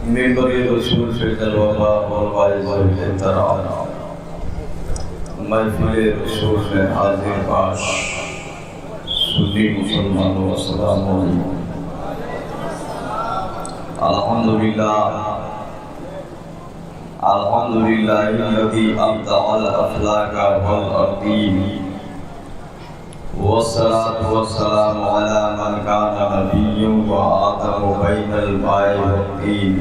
ممبر رسول سے جلوہ اور باعث احترام محفل رسول میں حاضر باش سنی مسلمانوں السلام علیکم۔ الحمدللہ الذی ابدع الاخلاق والارضین والصلاة والسلام علی من کان نبی وآدم بین الماء والطین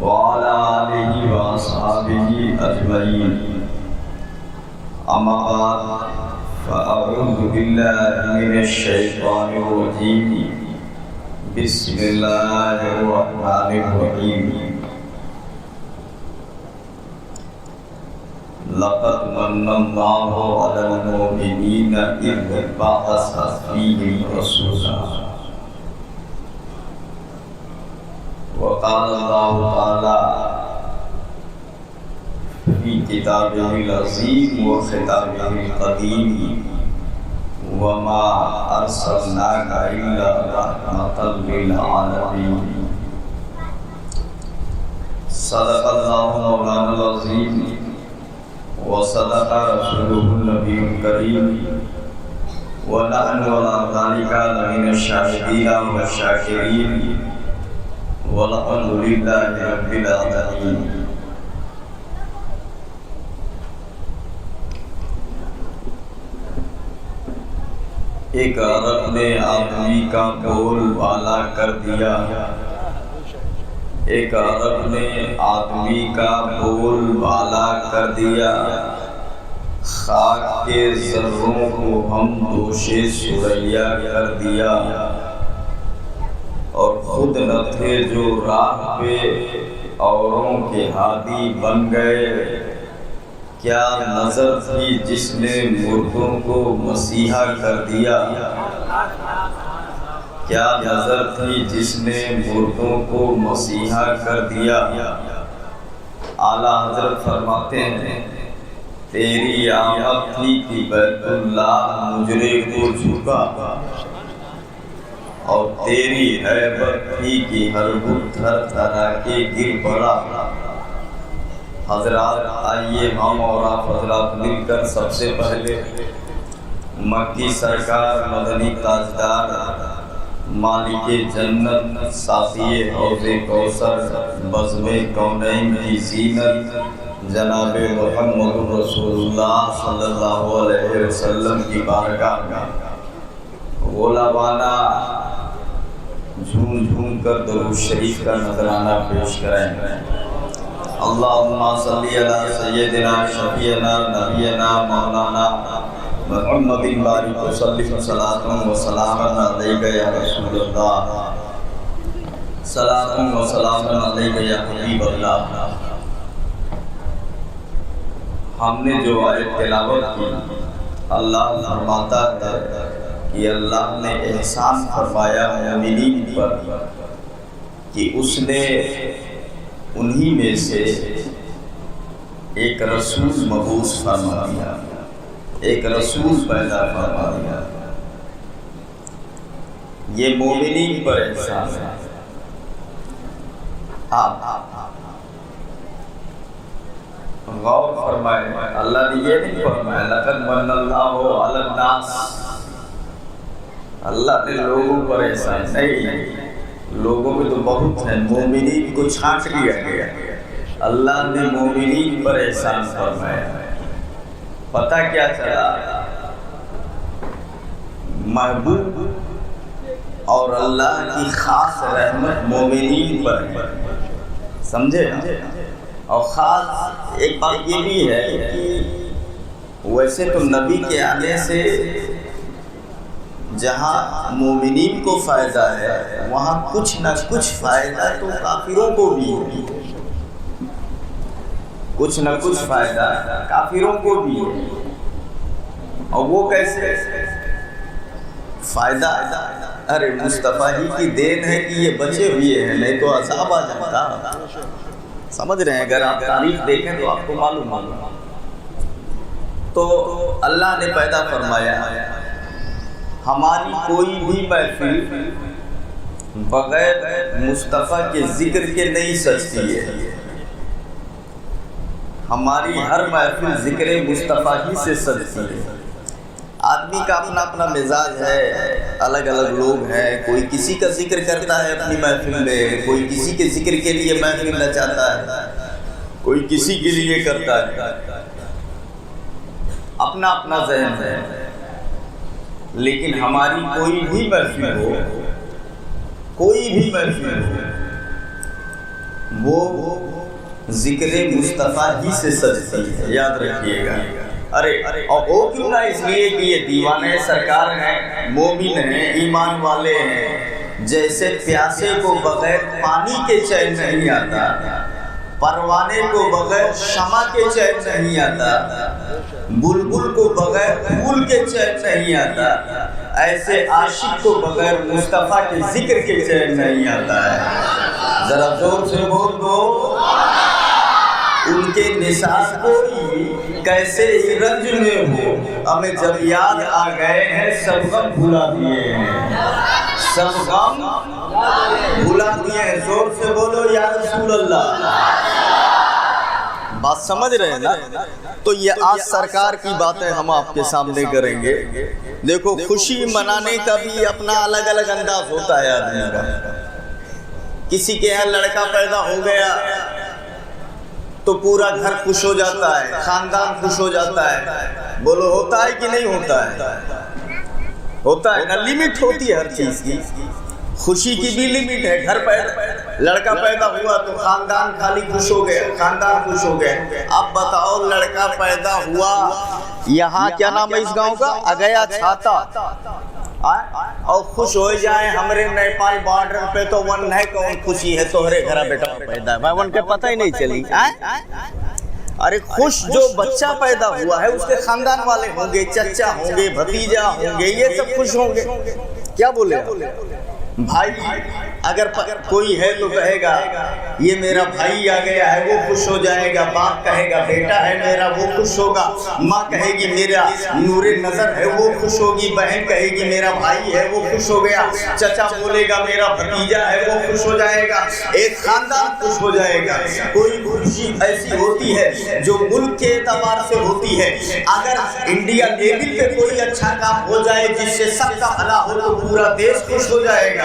وعلى آلہ واصحابہ اجمعین۔ اما بعد فاعوذ باللہ من الشیطان الرجیم، بسم اللہ الرحمن الرحیم۔ لقد من اللہ علی المؤمنین اذ بعث فیہم رسولا وقال اللہ تعالی فی کتابہ العزیز وخطابہ القدیم وما ارسلناک الا رحمۃ للعالمین۔ صدق اللہ مولانا العظیم وصدق رسوله النبی الکریم ونحن على ذلك لمن الشاهدین والشاکرین والحمد للہ رب العالمین۔ ایک عرب نے آدمی کا بول بالا کر دیا، ایک عرب نے آدمی کا بول بالا کر دیا، خاک کے ذروں کو ہم دوش ثریا کر دیا، اور خود نہ تھے جو راہ پہ اوروں کے ہادی بن گئے۔ کیا نظر تھی جس نے مردوں کو مسیحا کر دیا، کیا نظر تھی جس نے مردوں کو مسیحا کر دیا۔ اعلیٰ حضرت فرماتے ہیں تیری آمد تھی کہ بیت اللہ مجرے کو جھکا، اور تیری ہیبت تھی کہ ہر بت تھر تھرا کے گر پڑا۔ حضرات آئیے ہم اور آپ حضرات مل کر سب سے پہلے مکی سرکار مدنی تاجدار مالک جنت ساقی حوض کوثر بزم کونین کی زینت جناب محمد رسول اللہ صلی اللہ علیہ وسلم کی بارگاہ میں غلامانہ جھوم جھوم کر درود شریف کا نذرانہ پیش کریں۔ اللہم صلی علی سیدنا شفیعنا نبینا مولانا محمد بارک وسلم صلاۃ و سلام علیک یا رسول اللہ، صلاۃ و سلام علیک یا حبیب اللہ۔ ہم نے جو آیت تلاوت کی، اللہ فرماتا ہے کہ اللہ نے احسان فرمایا مومنین پر کہ اس نے انہی میں سے ایک رسول مبعوث فرما دیا، ایک رسول پیدا فرما دیا۔ یہ مومنین پر احسان ہے۔ آپ غور فرمائیں، اللہ نے یہ نہیں فرمایا لقد من اللہ علی الناس، اللہ نے لوگوں پر احسان نہیں، لوگوں میں تو بہت ہیں، مومنین کو چھانٹ لیا گیا، اللہ نے مومنین پر احسان فرمایا۔ پتہ کیا چلا؟ محبوب اور اللہ کی خاص رحمت مومنین پر ہے، سمجھے؟ اور خاص ایک بات یہ بھی ہے کہ ویسے تو نبی کے آنے سے جہاں مومنین کو فائدہ ہے وہاں کچھ نہ کچھ فائدہ تو کافروں کو بھی ہے، کچھ نہ کچھ فائدہ کافروں کو بھی ہے۔ اور وہ کیسے فائدہ؟ ارے مصطفیٰ ہی کی دین ہے کہ یہ بچے ہوئے ہیں، نہیں تو عذاب آ جاتا۔ سمجھ رہے ہیں؟ اگر آپ تاریخ دیکھیں تو آپ کو معلوم ہوگا۔ تو اللہ نے پیدا فرمایا ہماری کوئی بھی محفل بغیر مصطفیٰ کے ذکر کے نہیں سجتی ہے۔ ہماری ہر محفل ذکر مصطفیٰ ہی سے سجتی ہے۔ آدمی کا اپنا اپنا مزاج ہے، الگ الگ لوگ ہیں، کوئی کسی کا ذکر کرتا ہے اپنی محفل میں، کوئی کسی کے ذکر کے لیے محفل نچاتا ہے، کوئی کسی کے لیے کرتا ہے، اپنا اپنا ذہن ہے۔ لیکن ہماری کوئی بھی محفل ہو، کوئی بھی محفل ہو، وہ ذکر مصطفیٰ ہی سے سجتی ہے، یاد رکھیے گا۔ اور وہ کیوں نہ، اس لیے کہ یہ دیوانے سرکار ہیں، مومن ہیں، ایمان والے ہیں۔ جیسے پیاسے کو بغیر پانی کے چین نہیں آتا، پروانے کو بغیر شمع کے چین نہیں آتا، بلبل کو بغیر پھول کے چین نہیں آتا، ایسے عاشق کو بغیر مصطفیٰ کے ذکر کے چین نہیں آتا ہے۔ ذرا زور سے بول دو۔ ان کے نثار کوئی کیسے رنج میں ہو، ہمیں جب یاد آ گئے ہیں سب غم بھلا دیے ہیں، سب غم بھلا دیے ہیں۔ زور سے بولو یا رسول اللہ۔ بات سمجھ رہے ہیں نا؟ تو یہ آج سرکار کی باتیں ہم آپ کے سامنے کریں گے۔ دیکھو، خوشی منانے کا بھی اپنا الگ الگ انداز ہوتا ہے آدمی کا۔ کسی کے یہاں لڑکا پیدا ہو گیا تو پورا گھر خوش ہو جاتا ہے، خاندان خوش ہو جاتا ہے۔ بولو ہوتا ہے کہ نہیں ہوتا ہے؟ ہوتا ہے نا، لمٹ ہوتی ہے ہر چیز کی، خوشی کی بھی لمٹ ہے۔ گھر لڑکا پیدا ہوا تو خاندان خالی خوش ہو گئے، خاندان خوش ہو گئے۔ اب بتاؤ، لڑکا پیدا ہوا یہاں، کیا نام ہے اس گاؤں کا، اگیا چھاتا، اور خوش ہو جائیں ہمارے نیپال بارڈر پہ تو ون ہے کون خوشی ہے تمہارے گھر بیٹا پیدا ہے، ون کے پتہ ہی نہیں چلی۔ ارے خوش جو بچہ پیدا ہوا ہے اس کے خاندان والے ہوں گے، چچا ہوں گے، بھتیجا ہوں گے، یہ سب خوش ہوں گے۔ کیا بولے بھائی؟ اگر کوئی ہے تو کہے گا یہ میرا بھائی آ گیا ہے، وہ خوش ہو جائے گا۔ باپ کہے گا بیٹا ہے میرا، وہ خوش ہوگا۔ ماں کہے گی میرا نور نظر ہے، وہ خوش ہوگی۔ بہن کہے گی میرا بھائی ہے، وہ خوش ہو گیا۔ چچا بولے گا میرا بھتیجا ہے، وہ خوش ہو جائے گا۔ ایک خاندان خوش ہو جائے گا۔ کوئی خوشی ایسی ہوتی ہے جو ملک کے اعتبار سے ہوتی ہے۔ اگر انڈیا لیول پہ کوئی اچھا کام ہو جائے جس سے سب کا بھلا ہو تو پورا دیش خوش ہو جائے گا۔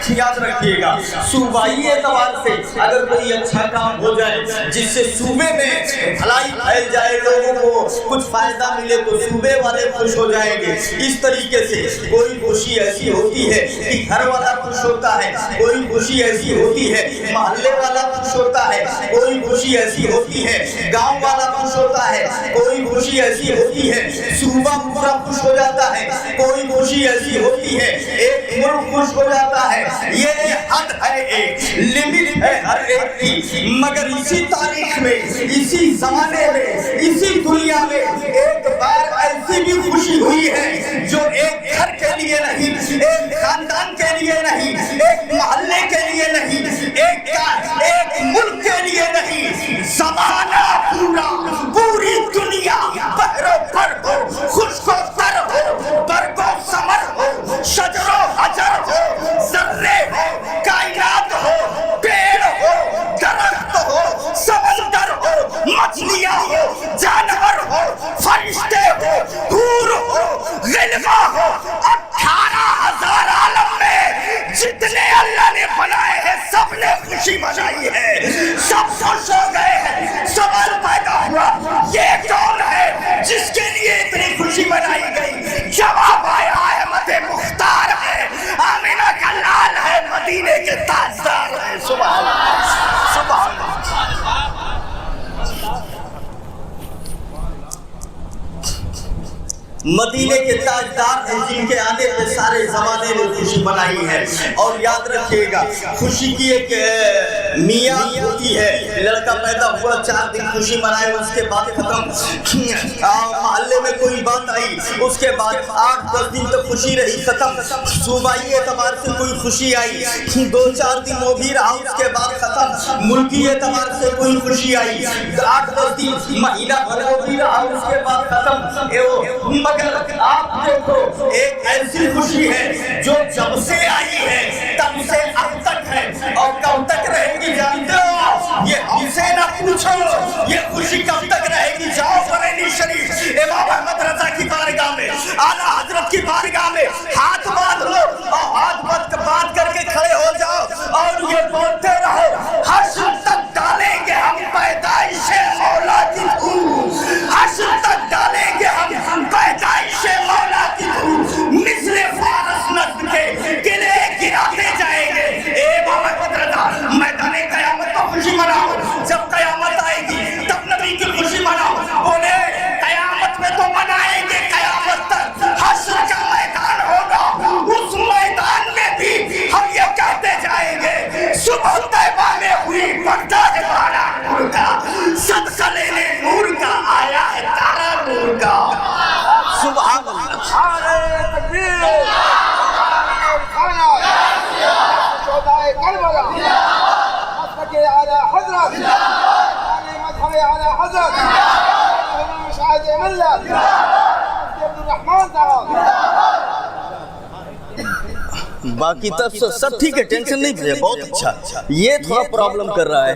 یاد رکھیے گا، صوبائی اعتبار سے اگر کوئی اچھا کام ہو جائے جس سے صوبے میں بھلائی پھیل جائے، لوگوں کو کچھ فائدہ ملے تو صوبے والے خوش ہو جائیں گے۔ اس طریقے سے کوئی خوشی ایسی ہوتی ہے کہ گھر والا خوش ہوتا ہے، کوئی خوشی ایسی ہوتی ہے محلے والا خوش ہوتا ہے، کوئی خوشی ایسی ہوتی ہے گاؤں والا خوش ہوتا ہے، کوئی خوشی ایسی ہوتی ہے صوبہ پورا خوش ہو جاتا ہے، کوئی خوشی ایسی ہوتی ہے ایک ملک خوش ہو جاتا ہے۔ یہ حد ہے، ایک لمٹ ہے ہر ایک کی۔ مگر اسی تاریخ میں، اسی زمانے میں، اسی دنیا میں ایک بار ایسی بھی خوشی ہوئی ہے جو ایک گھر کے لیے نہیں، ایک خاندان کے لیے نہیں، ایک محلے کے لیے نہیں، ایک ملک کے لیے نہیں، زمانہ پورا، پوری دنیا بہر و بر ہو، خشک و تر ہو، برگ و ثمر ہو، شجر و حجر ہو، ذرے ہو، کائنات ہو، پیڑ ہو، درخت ہو، سمندر ہو، مچھلیاں ہو، جانور ہو، فرشتے ہو، حور ہو، غلبہ ہو، 18,000 عالم میں جتنے اللہ نے بنائے ہیں سب نے خوشی منائی ہے، سب خوش ہو گئے ہیں۔ سوال پیدا ہوا یہ کون ہے جس کے لیے اتنی خوشی منائی گئی؟ جواب آیا احمد مختار ہے، آمینہ کا لال ہے، مدینے کے تاجدار ہے۔ سبحان اللہ، سبحان اللہ۔ مدینے کے تاجدار ہیں جن کے آنے پہ سارے زمانے میں خوشی منائی ہے۔ اور یاد رکھیے گا، خوشی کی ایک میاں ہوتی ہے، لڑکا پیدا ہوا 4 دن خوشی منائے، اس کے بعد ختم، محلے میں کوئی بات آئی، اس کے بعد 8-10 دن تک خوشی رہی، ختم، صوبائی اعتبار سے کوئی خوشی آئی، 2-4 دن وہ بھی رہا، اس کے بعد ختم، ملکی اعتبار سے کوئی خوشی آئی، 8-10 دن مہینہ بھر وہ بھی رہا، اس کے بعد ختم، مگر آپ دیکھو ایک ایسی خوشی ہے جو جب سے آئی ہے تب سے اب تک ہے، اور کب تک رہے گی جانتے ہو؟ یہ ہم سے نہ پوچھو یہ خوشی کب تک رہے گی۔ جاؤ بریلی شریف امام احمد رضا کی بارگاہ میں، اعلیٰ حضرت کی بارگاہ میں ہاتھ باندھ لو اور ہاتھ باندھ کر کے کھڑے ہو جاؤ اور یہ بولتے رہو، حشر تک ڈالیں گے ہم پیدائش مولا کی دھوم، حشر تک ڈالیں گے ہم پیدائش مولا کی دھوم، مثل فارس نسل کے قلعے گراتے جائیں گے۔ اے بابا قدرتا میدان قیامت کو خوشی مناؤ، جب قیامت آئے گی تب نبی کی خوشی مناؤ، بولے قیامت میں تو منائیں گے، قیامت تک حشر کا میدان ہوگا، اس میدان میں بھی ہم یہ کہتے جائیں گے، صبح طیبہ میں ہوئی پردہ ہے بارہ نور کا، صدقہ لینے نور کا آیا ہے تارا نور کا۔ سبحان اللہ، نعرہ تکبیر، نعرہ رسالت، شہدائے کربلا، مسلک اعلیٰ حضرت، مذہب اعلیٰ حضرت، مشاہد ملت، مفتی عبدالرحمان صاحب۔ باقی تب سب ٹھیک ہے، ٹینشن نہیں بھیا، بہت اچھا، یہ تھوڑا پرابلم کر رہا ہے۔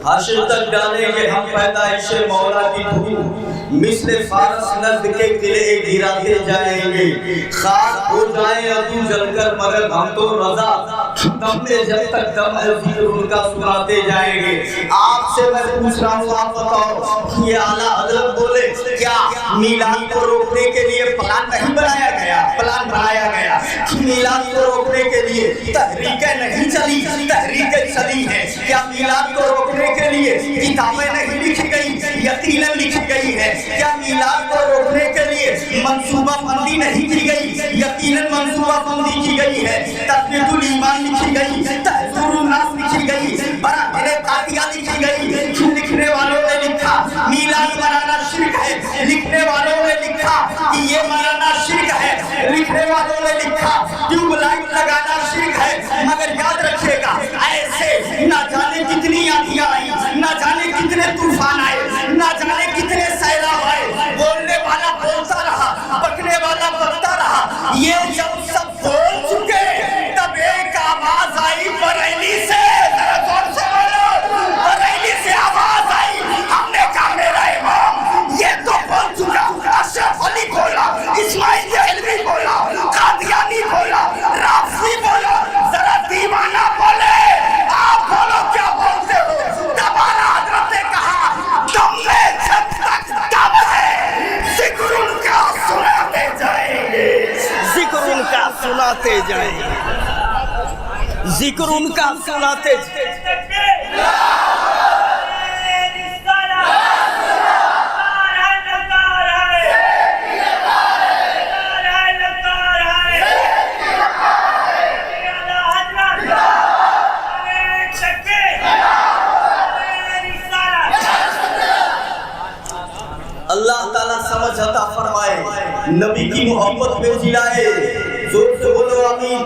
حشر تک ڈالیں گے ہم پیدائش مولا کی دھوم، مثل فارس نسل کے قلعے گراتے جائیں گے، خاک ہو جائیں ابو جل کر مگر ہم تو رضا، دم میں جب تک دم ہے ذکر ان کا سناتے جائیں گے۔ آپ سے میں پوچھ رہا ہوں، آپ بتاؤ یہ اعلیٰ حضرت بولے کیا میلاد کو روکنے کے لیے پلان نہیں بنایا گیا؟ پلان بنایا گیا، میلاد کو روکنے کے لیے تحریکیں نہیں چلی، تحریکیں چلی ہیں، کیا میلاد کو روکنے کے لیے کتابیں نہیں لکھی گئی؟ یقیناً لکھی گئی ہے۔ کیا میلاد کو روکنے کے لیے منصوبہ بندی نہیں کی گئی؟ یقیناً منصوبہ بندی کی گئی ہے۔ تثبیت الایمان لکھی گئی، تحذیر الناس لکھی گئی، براہر قاطعہ لکھی گئی۔ لکھنے والوں نے لکھا میلاد منانا شرک ہے، لکھنے والوں نے لکھا کہ یہ منانا شرک ہے، لکھنے والوں نے لکھا ٹیوب لائٹ لگانا شرک ہے۔ مگر یاد رکھیے گا ایسے نہ جانے کتنی آندھیاں آئی، نہ جانے کتنے طوفان آئے، نہ جانے کتنے سیلاب آئے، بولنے والا بولتا رہا، بکنے والا بکتا رہا۔ یہ جب سب بول چکے تب ایک آواز آئی بریلی سے، ذرا زور سے بولو، بریلی سے آواز آئی، ہم نے کہا میرا امام یہ تو بول چکا، اشرف علی بولا، اسماعیل دہلوی بولا، قادیانی بولا، رافضی بولا، ذرا دیوانہ بولے، آپ بولو کیا بولتے ہو؟ تب اعلیٰ حضرت نے کہا دم میں جب تک دم ہے ذکر ان کا سناتے جائیں گے، ذکر ان کا سناتے جائیں گے، ذکر ان کا سناتے جائیں گے۔ اللہ تعالیٰ سمجھ عطا فرمائے، نبی کی محبت میں جلائے، زور سے بولو آمین۔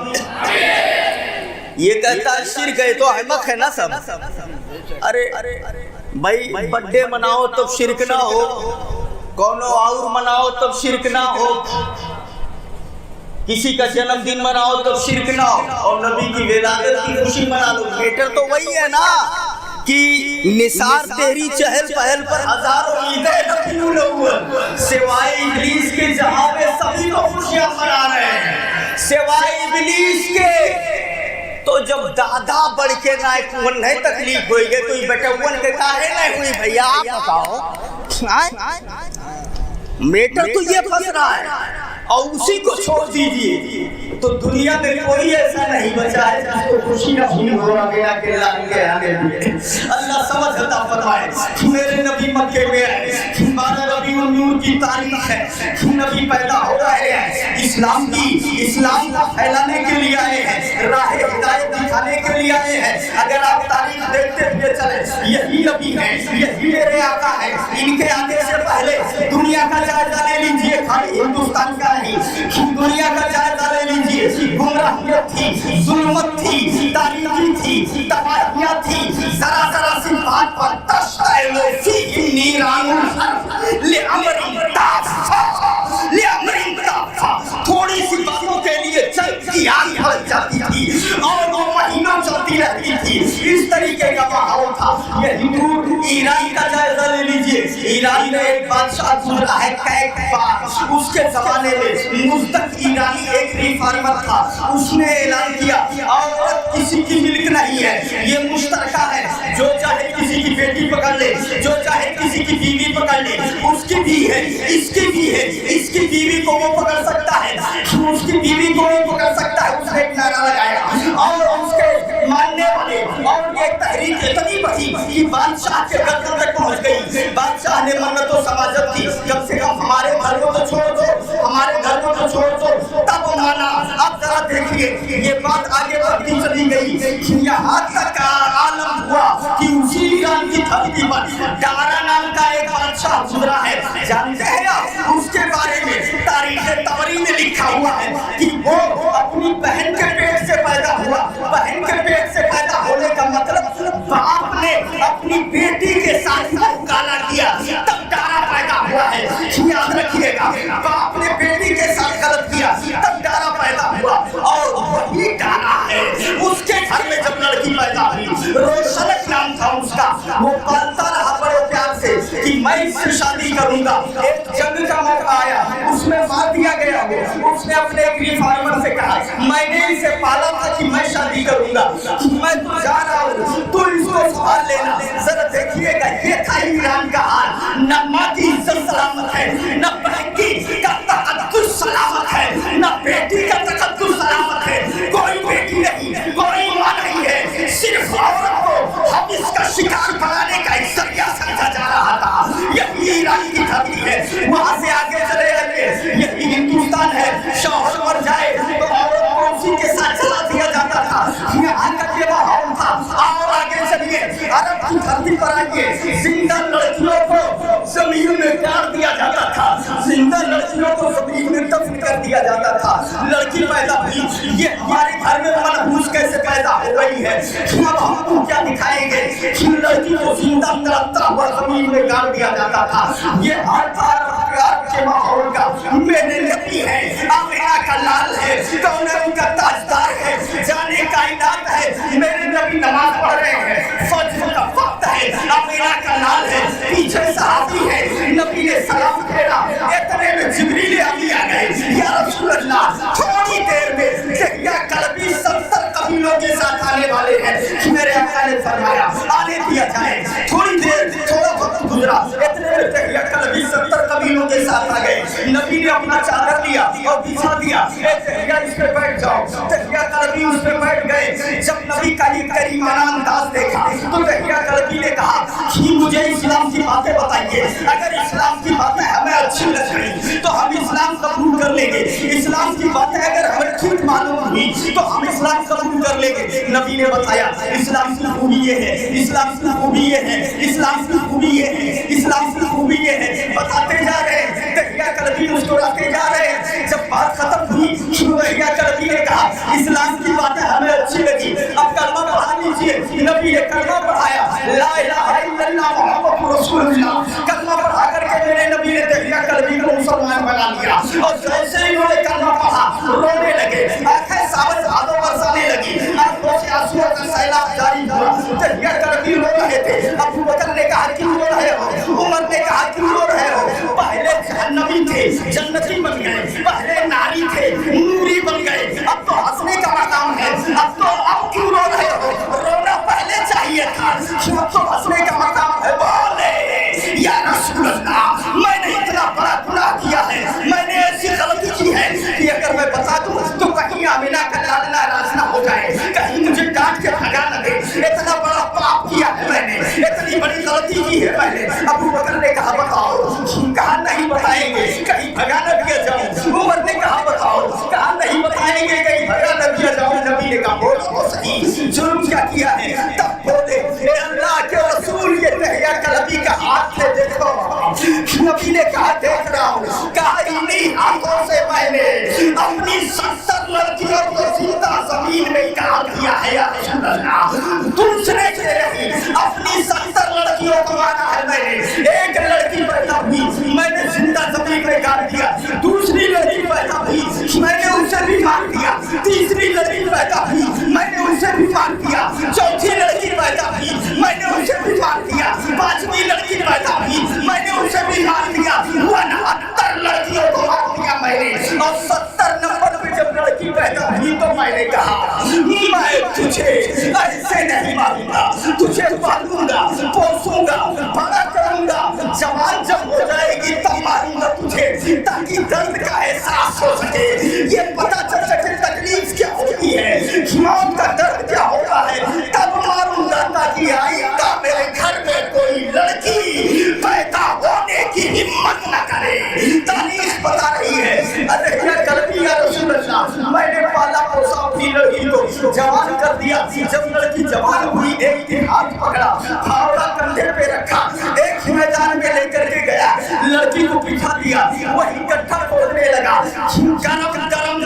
یہ کہتا ہے شرک ہے تو احمق ہے نا سب۔ ارے بھائی برتھڈے مناؤ تب شرک نہ ہو، کونو اور مناؤ تب شرک نہ ہو، کسی کا جنم دن مناؤ تب شرک نہ ہو، اور نبی کی ولادت کی خوشی منا لو، میٹر تو وہی ہے نا کہ نثار تیری چہل پہل پر ہزاروں عیدیں ربیع الاول، سوائے ابلیس کے جہاں میں سبھی تو خوشیاں منا رہے ہیں، سوائے ابلیس کے۔ تو جب دادا بڑھ کے نہیں تکلیف ہوئی گئی تو بیٹے ون کے کاہے نہیں ہوئی بھیا آپ بتاؤ؟ میٹر تو یہ پھنس رہا ہے اور اسی کو چھوڑ دیجئے تو دنیا میں کوئی ایسا نہیں بچا ہے جس کو خوشی نہ ہوئی ہو گیا کہ اللہ کے آنے بھی۔ اللہ سمجھ عطا فرمائے، میرے نبی مکے میں آئے، 12 ربیع النور کی تاریخ ہے، نبی پیدا ہو رہے ہیں، اسلام کو پھیلانے کے لیے آئے ہیں، راہ ہدایت دکھانے اگر آپ تاریخ دیکھتے ہوئے چلے یہی نبی ہے، یہی میرے آقا ہے، ان کے آنے سے پہلے دنیا کا جائزہ لے لیجئے، خالی ہندوستان کا نہیں، دنیا کا جائزہ لے لیجئے، گمراہیت تھی، ظلمت تھی، تاریخی تھی، تباہیاں تھی، ذرا ذرا سی بات پر تشتعل فیہ نیران الحرب لامر تافہ، تھوڑی سی باتوں کے لیے جنگ کی آگ بڑھ جاتی تھی اور وہ مہینوں چلتی رہتی تھی، اس طریقے کا ماحول تھا۔ یہ ہندو ایران کا جائزہ لے لیجئے، ایران میں ایک بادشاہ گزرا ہے کیکبا، اس کے زمانے میں مزدک ایرانی ایک ریفارمر تھا، اس نے اعلان کیا عورت کسی کی ملک نہیں ہے، یہ مشترکہ ہے، جو چاہے کسی کی بیٹی پکڑ لے، جو چاہے کسی کی بیوی پکڑ لے، اس کی بھی ہے، اس کی بھی ہے، اس کی بیوی کو وہ پکڑ سکتا ہے، اس کی بیوی کو وہ پکڑ سکتا ہے۔ اس نے ایک نعرہ لگایا اور اس کے ماننے والے اور یہ تحریک اتنی بڑھی کہ بادشاہ کے گردن تک پہنچ گئی۔ بادشاہ نے منت و سماجت کی، کم سے کم ہمارے گھر کو تو چھوڑ دو، ہمارے گھر کو تو چھوڑ دو، تب مانا۔ اب ذرا دیکھیے یہ بات آگے بڑھتی چلی گئی، یہاں تک عالم ہوا کہ اسی ایران کی دھرتی پر ڈارا نام کا ایک بادشاہ گزرا ہے۔ جانتے ہیں آپ اس کے بارے میں تاریخ طبری میں لکھا ہوا ہے کہ وہ اپنی بہن کے پیٹ سے پیدا ہوا۔ بہن کے پیٹ سے پیدا ہونے کا مطلب باپ نے اپنی بیٹی کے ساتھ کالا کیا، تب ڈارا پیدا ہوا ہے۔ یاد رکھیے گا، باپ نے بیٹی کے ساتھ غلط کیا تب ڈارا پیدا ہوا، اور وہی ڈارا ہے اس کے گھر میں جب لڑکی پیدا ہوئی، روشنک نام تھا اس کا، وہ پالتا رہا بڑے پیار سے کہ میں اس سے شادی کروں گا۔ ایک جنگ کا موقع آیا، اس میں مار دیا گیا وہ، اس نے اپنے ایک ریفارمر سے کہا میں نے اسے پالا تھا کہ میں شادی کروں گا، میں تو جا رہا ہوں، تو اس کو سنبھال لینا۔ ذرا دیکھیے گا یہ تھا ایران کا حال، نہ ماں کی عزت سلامت ہے، نہ بہن کی کا تقدس سلامت ہے، نہ بیٹی کا تقدس سلامت ہے، کوئی بیٹی نہیں، کوئی ماں نہیں ہے، صرف عورت کو ہم اس کا شکار بنانے کا ایک ذریعہ سمجھا جا رہا تھا۔ یہی ایران کی دھرتی ہے، وہاں سے آگے چلے جائیے یہی ہندوستان ہے، شوہر مر جائے تو عورت کو اسی کے ساتھ چلا دیا جاتا تھا، یہاں کا یہ ماحول تھا۔ اور آگے چلیے عرب کی دھرتی پر آئیے، زندہ لڑکیوں کو زمین میں گاڑ دیا جاتا تھا، زندہ لڑکیوں کو زمین میں دفن کر دیا جاتا تھا۔ لڑکی پیدا ہوئی، یہ ہمارے گھر میں منحوس کیسے پیدا ہو گئی ہے؟ اب ہم کو کیا دکھائیں گے کہ لڑکی کو زندہ تڑپتا ہوا زمین میں گاڑ دیا جاتا تھا۔ یہ حال تھا عرب کے ماحول کا۔ میرے نبی ہے، آمینہ کا لال ہے، کونین کا تاجدار ہے، جانے کائنات ہے۔ میرے نبی نماز پڑھ رہے ہیں، فجر کا وقت ہے، آمینہ کا لال ہے، پیچھے صحابی ہے، نبی نے سلام پھیرا، اتنے میں جبریل امین آ گئے، یا رسول اللہ تھوڑی دیر میں دہیا کلبی 70 قبیلوں کے ساتھ آنے والے ہیں۔ میرے آقا نے فرمایا آنے دیا جائے، تھوڑی دیر تھوڑا وقت گزرا، اتنے میں دہیا کلبی 70 قبیلوں کے ساتھ آ گئے۔ نبی نے اپنا چادر لیا اور بچھا دیا، دہیا اس پہ بیٹھ جاؤ، دہیا کلبی اس پہ بیٹھ گئے۔ جب نبی کا یہ کریمانہ انداز دیکھا تو دہیا کلبی نے کہا کہ مجھے اسلام کی باتیں بتائیے، اگر اسلام کی باتیں ہمیں اچھی لگ رہی تو ہم اسلام قبول کر لیں گے، اسلام کی باتیں اگر ہمیں ٹھیک معلوم ہوئی تو ہم اسلام قبول کر لیں گے۔ نبی نے بتایا اسلام کی خوبی یہ ہے، اسلام کی خوبی یہ ہے، اسلام کی خوبی یہ ہے، اسلام کی خوبی یہ ہے، بتاتے جا رہے ہیں۔ دہیا کلبی مسکراتے جا رہے ہیں۔ جب بات ختم ہوئی دہیا کلبی نے کہا اسلام کی باتیں ہمیں اچھی لگی، اب کلمہ پڑھا لیجیے۔ نبی نے کلمہ پڑھایا، لا الہ الا اللہ محمد رسول اللہ، کلمہ پڑھا کر کے میرے نبی نے دہیا کلبی کو مسلمان بنا لیا۔ اور جیسے ہی انہوں نے کلمہ پڑھا رونے لگے، آنکھیں سابز آدھوں برسانے لگی، آنکھوں سے آنسو کا سیلاب جاری ہوا۔ دہیا کلبی رو رہے تھے۔ ابو بکر نے کہا کیوں رو رہے ہو؟ عمر نے کہا کیوں رو رہے ہو؟ پہلے جہنمی تھے جنتی بن گئے، پہلے ناری تھے نوری بن گئے، اب تو ہنسنے کا مقام ہے، اب کیوں رو رہے ہو؟ رونا پہلے چاہیے تھا، اب تو ہنسنے کا مقام ہے۔ بولے یا رسول اللہ میں نے اتنا بڑا گناہ کیا ہے، میں نے ایسی غلطی کی ہے کہ اگر میں بتا دوں تو کہیں آمینہ کا لاڈلا ناراض نہ ہو جائے، کہیں مجھے ڈانٹ کے بھگا نہ دے، اتنا بڑا پاپ کیا ہے میں نے، اتنی بڑی غلطی کی ہے میں نے۔ ابو بکر نے کہا بتاؤ، کہا نہیں بتائیں گے کہیں بھگا نہ دیا جاؤں۔ عمر نے کہا بتاؤ، کہا نہیں بتائیں گے کہیں بھگا نہ دیا جاؤں۔ نبی نے کہا بولو کو صحیح ظلم کیا کیا ہے، تب بولے اے اللہ کے رسول یہ تہیا قلبی کا ہاتھ سے دیکھو. نبی نے کہا دیکھ رہا ہوں. کہا انہی ہاتھوں سے میں نے اپنی 70 لڑکیوں کو زندہ زمین میں گاڑ دیا ہے یا رسول اللہ. دوسرے کے نہیں اپنی 70 لڑکیوں کو مارا ہے میں نے. ایک لڑکی پیدا ہوئی میں نے زندہ زمین میں گاڑ دیا. دوسری لڑکی پیدا ہوئی میں نے اسے بھی مار دیا. تیسری لڑکی پیدا ہوئی میں نے اسے بھی مار دیا. چوتھی لڑکی پیدا ہوئی میں نے اسے بھی مار دیا. پانچویں لڑکی پیدا ہوئی میں نے اسے بھی مار دیا. 69 لڑکیوں کو مار دیا میں نے. اور 70 نمبر پہ جب لڑکی پیدا ہوئی تو میں نے کہا میں تجھے ایسے نہیں ماروں گا، تجھے پالوں گا، پوسوں گا، بڑا کروں گا. جوان جب ہو جائے گی تب ماروں گا تجھے، تاکہ درد کا احساس ہو سکے، یہ پتہ چل سکے تکلیف کیا ہوتی ہے، موت کا درد کیا ہوتا ہے. تب ماروں گا تاکہ آئندہ میرے گھر میں کوئی لڑکی پیدا ہونے کی ہمت نہ کرے. تاریخ بتا رہی ہے ارے قلبی یا رسول اللہ میں نے پالا پوسا اپنی لڑکی کو جوان کر دیا. جب لڑکی جوان ہوئی ایک کے ہاتھ پکڑا، پھاوڑا کندھے پہ رکھا، ایک میدان میں لے کر کے گیا، لڑکی کو بٹھا دیا، وہی گٹھا کھودنے لگا. گرم گرم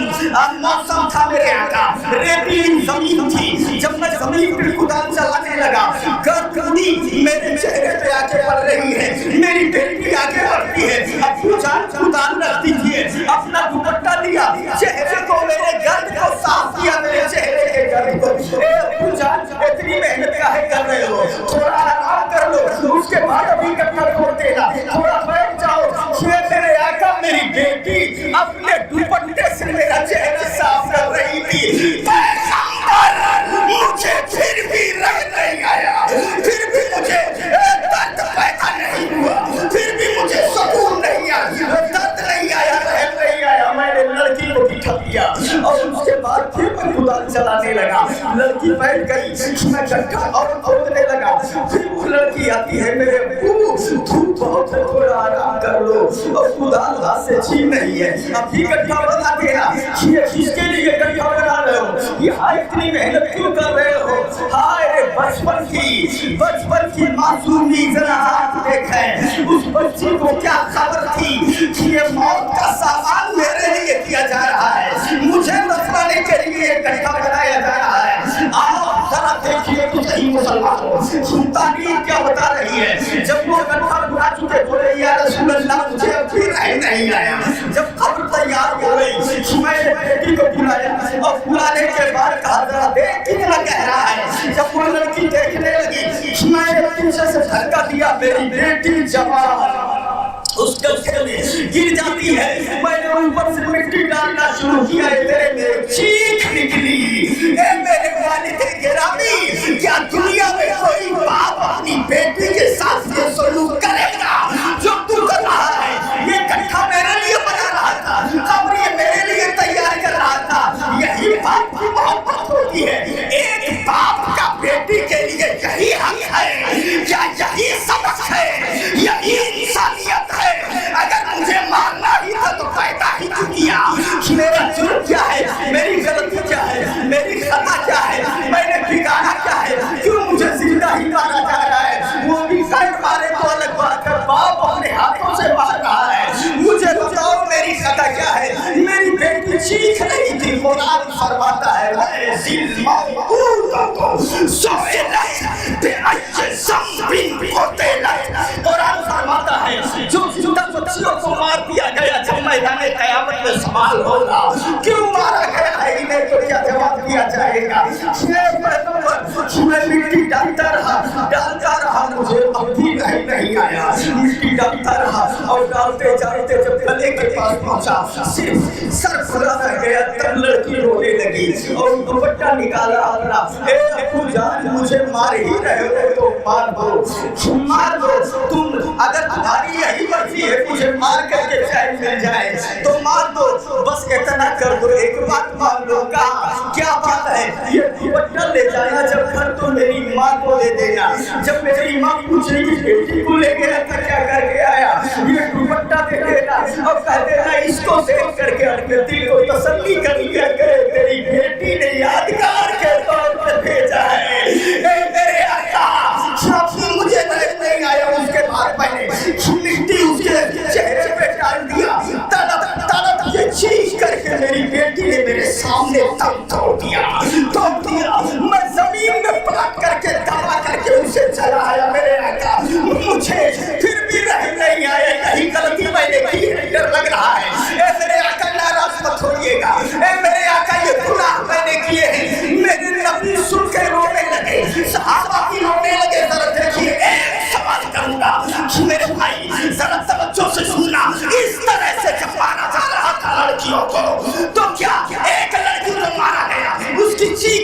موسم تھا میرے آقا، ریتیلی زمین تھی. جب میں زمین پہ کدال چلانے لگا گردی میرے چہرے پہ آگے بڑھ رہی ہے، میری بیٹی آگے بڑھتی ہے. ابو جان کدال رکھ دیجیے، اپنا دوپٹہ لیا، چہرے کو میرے گرد کو صاف کیا، میرے چہرے کے گرد کو. اے ابو جان اتنی محنت کاہے کر رہے ہو، تھوڑا آرام کر لو، اس کے بعد ابھی کٹر کھول دینا، تھوڑا بیٹھ جاؤ. یہ میرے آقا میری بیٹی اپنے دوپٹے سے میرا چہرہ صاف کر رہی تھی. مجھے پھر بھی رنگ نہیں آیا، پھر بھی مجھے درد پیدا نہیں ہوا، پھر بھی مجھے سکون نہیں آیا، درد نہیں آیا، رحم نہیں آیا. میں نے لڑکی کو بٹھا دیا اور اس کے بعد پھر میں کدال چلانے لگا. لڑکی بیٹھ گئی، میں گٹھا اور کھودنے لگا. پھر وہ لڑکی آتی ہے میرے ابو دھوپ بہت ہے تھوڑا آرام کر لو، اور کدال ہاتھ سے چھین رہی ہے. ابھی گٹھا بنا دینا، یہ کس کے لیے گٹھا بنا رہے ہو، یہ اتنی محنت کیوں کر رہے ہو. ہائے بچپن کی معصومی ذرا ہاتھ دیکھیں. اس بچی کو کیا خبر تھی کہ یہ موت کا سامان میرے لیے کیا جا رہا ہے، مجھے بچانے کے لیے یہ گٹھا بنایا جا رہا ہے. آؤ ذرا دیکھیے تو صحیح مسلمانوں تاریخ کیا بتا رہی ہے. جب وہ گٹھا بنا چکے بولے یا رسول اللہ مجھے ابھی رہن نہیں آیا. جب قبر تیار ہو گئی میں نے بیٹی کو بلایا اور بلانے کے بعد کہا ذرا دیکھ کتنا گہرا ہے. جب وہ لڑکی دیکھنے لگی میں نے پیچھے سے دھکا دیا، میری بیٹی جوان اس گٹھے میں گر جاتی ہے. میں نے اوپر سے مٹی ڈالنا شروع کیا، میرے چیخ نکلی اے میرے والد گرامی، کیا دنیا میں کوئی باپ اپنی بیٹی کے ساتھ یہ سلوک کرے گا جو تو کر رہا ہے. یہ گٹھا میرے لیے بنا رہا تھا، قبر یہ میرے لیے تیار کر رہا تھا. یہی باپ کی محبت ہوتی ہے. ایک باپ کا بیٹی کے لیے یہی حق ہے، کیا یہی سبق ہے، یہی انسانیت ہے. اگر مجھے مارنا ہی تھا تو پیدا ہی کیوں کیا. میرا جرم کیا ہے، میری غلطی کیا ہے، میری خطا کیا ہے، میں نے بگاڑا کیا ہے، کیوں مجھے زندہ ہی مارا جا رہا ہے. وہ بھی غیر مارے تو الگ بات ہے، باپ اپنے ہاتھوں سے مار رہا ہے. مجھے بتاؤ میری خطا کیا ہے. میری بیٹی چیخ رہی تھی. قرآن فرماتا ہے قرآن فرماتا ہے جو زندہ بچیوں کو مار دیا گیا جب میدان قیامت میں سوال ہوگا کیوں مارا گیا ہے، انہیں تو کیا جواب دیا جائے گا. میں مٹی ڈالتا رہا مجھے اب بھی نہیں آیا. مٹی ڈالتا رہا اور ڈالتے جاتے جب گلے کے پاس پہنچا صرف سر کھلا رہ گیا. تب لڑکی رونے لگی اور دوپٹہ نکالا. اے ابو جان مجھے مار ہی رہے ہو تو مار دو. تم اگر تمہاری یہی مرضی ہے مجھے مار کر کے چین مل جائے تو مار دو. بس اتنا کر دو، ایک بات مان لو. کہا کیا بات ہے. یہ دوپٹہ لے جانا جب گھر تو میری ماں کو دے دینا. جب میری ماں پوچھے گی بیٹی کو لے گیا تھا کیا کر کے آیا، یہ دوپٹہ دے دینا اور کہہ دینا اس کو دیکھ کر کے اپنے دل کو تسلی کر لیا کرے تیری بیٹی نے یادگار کے طور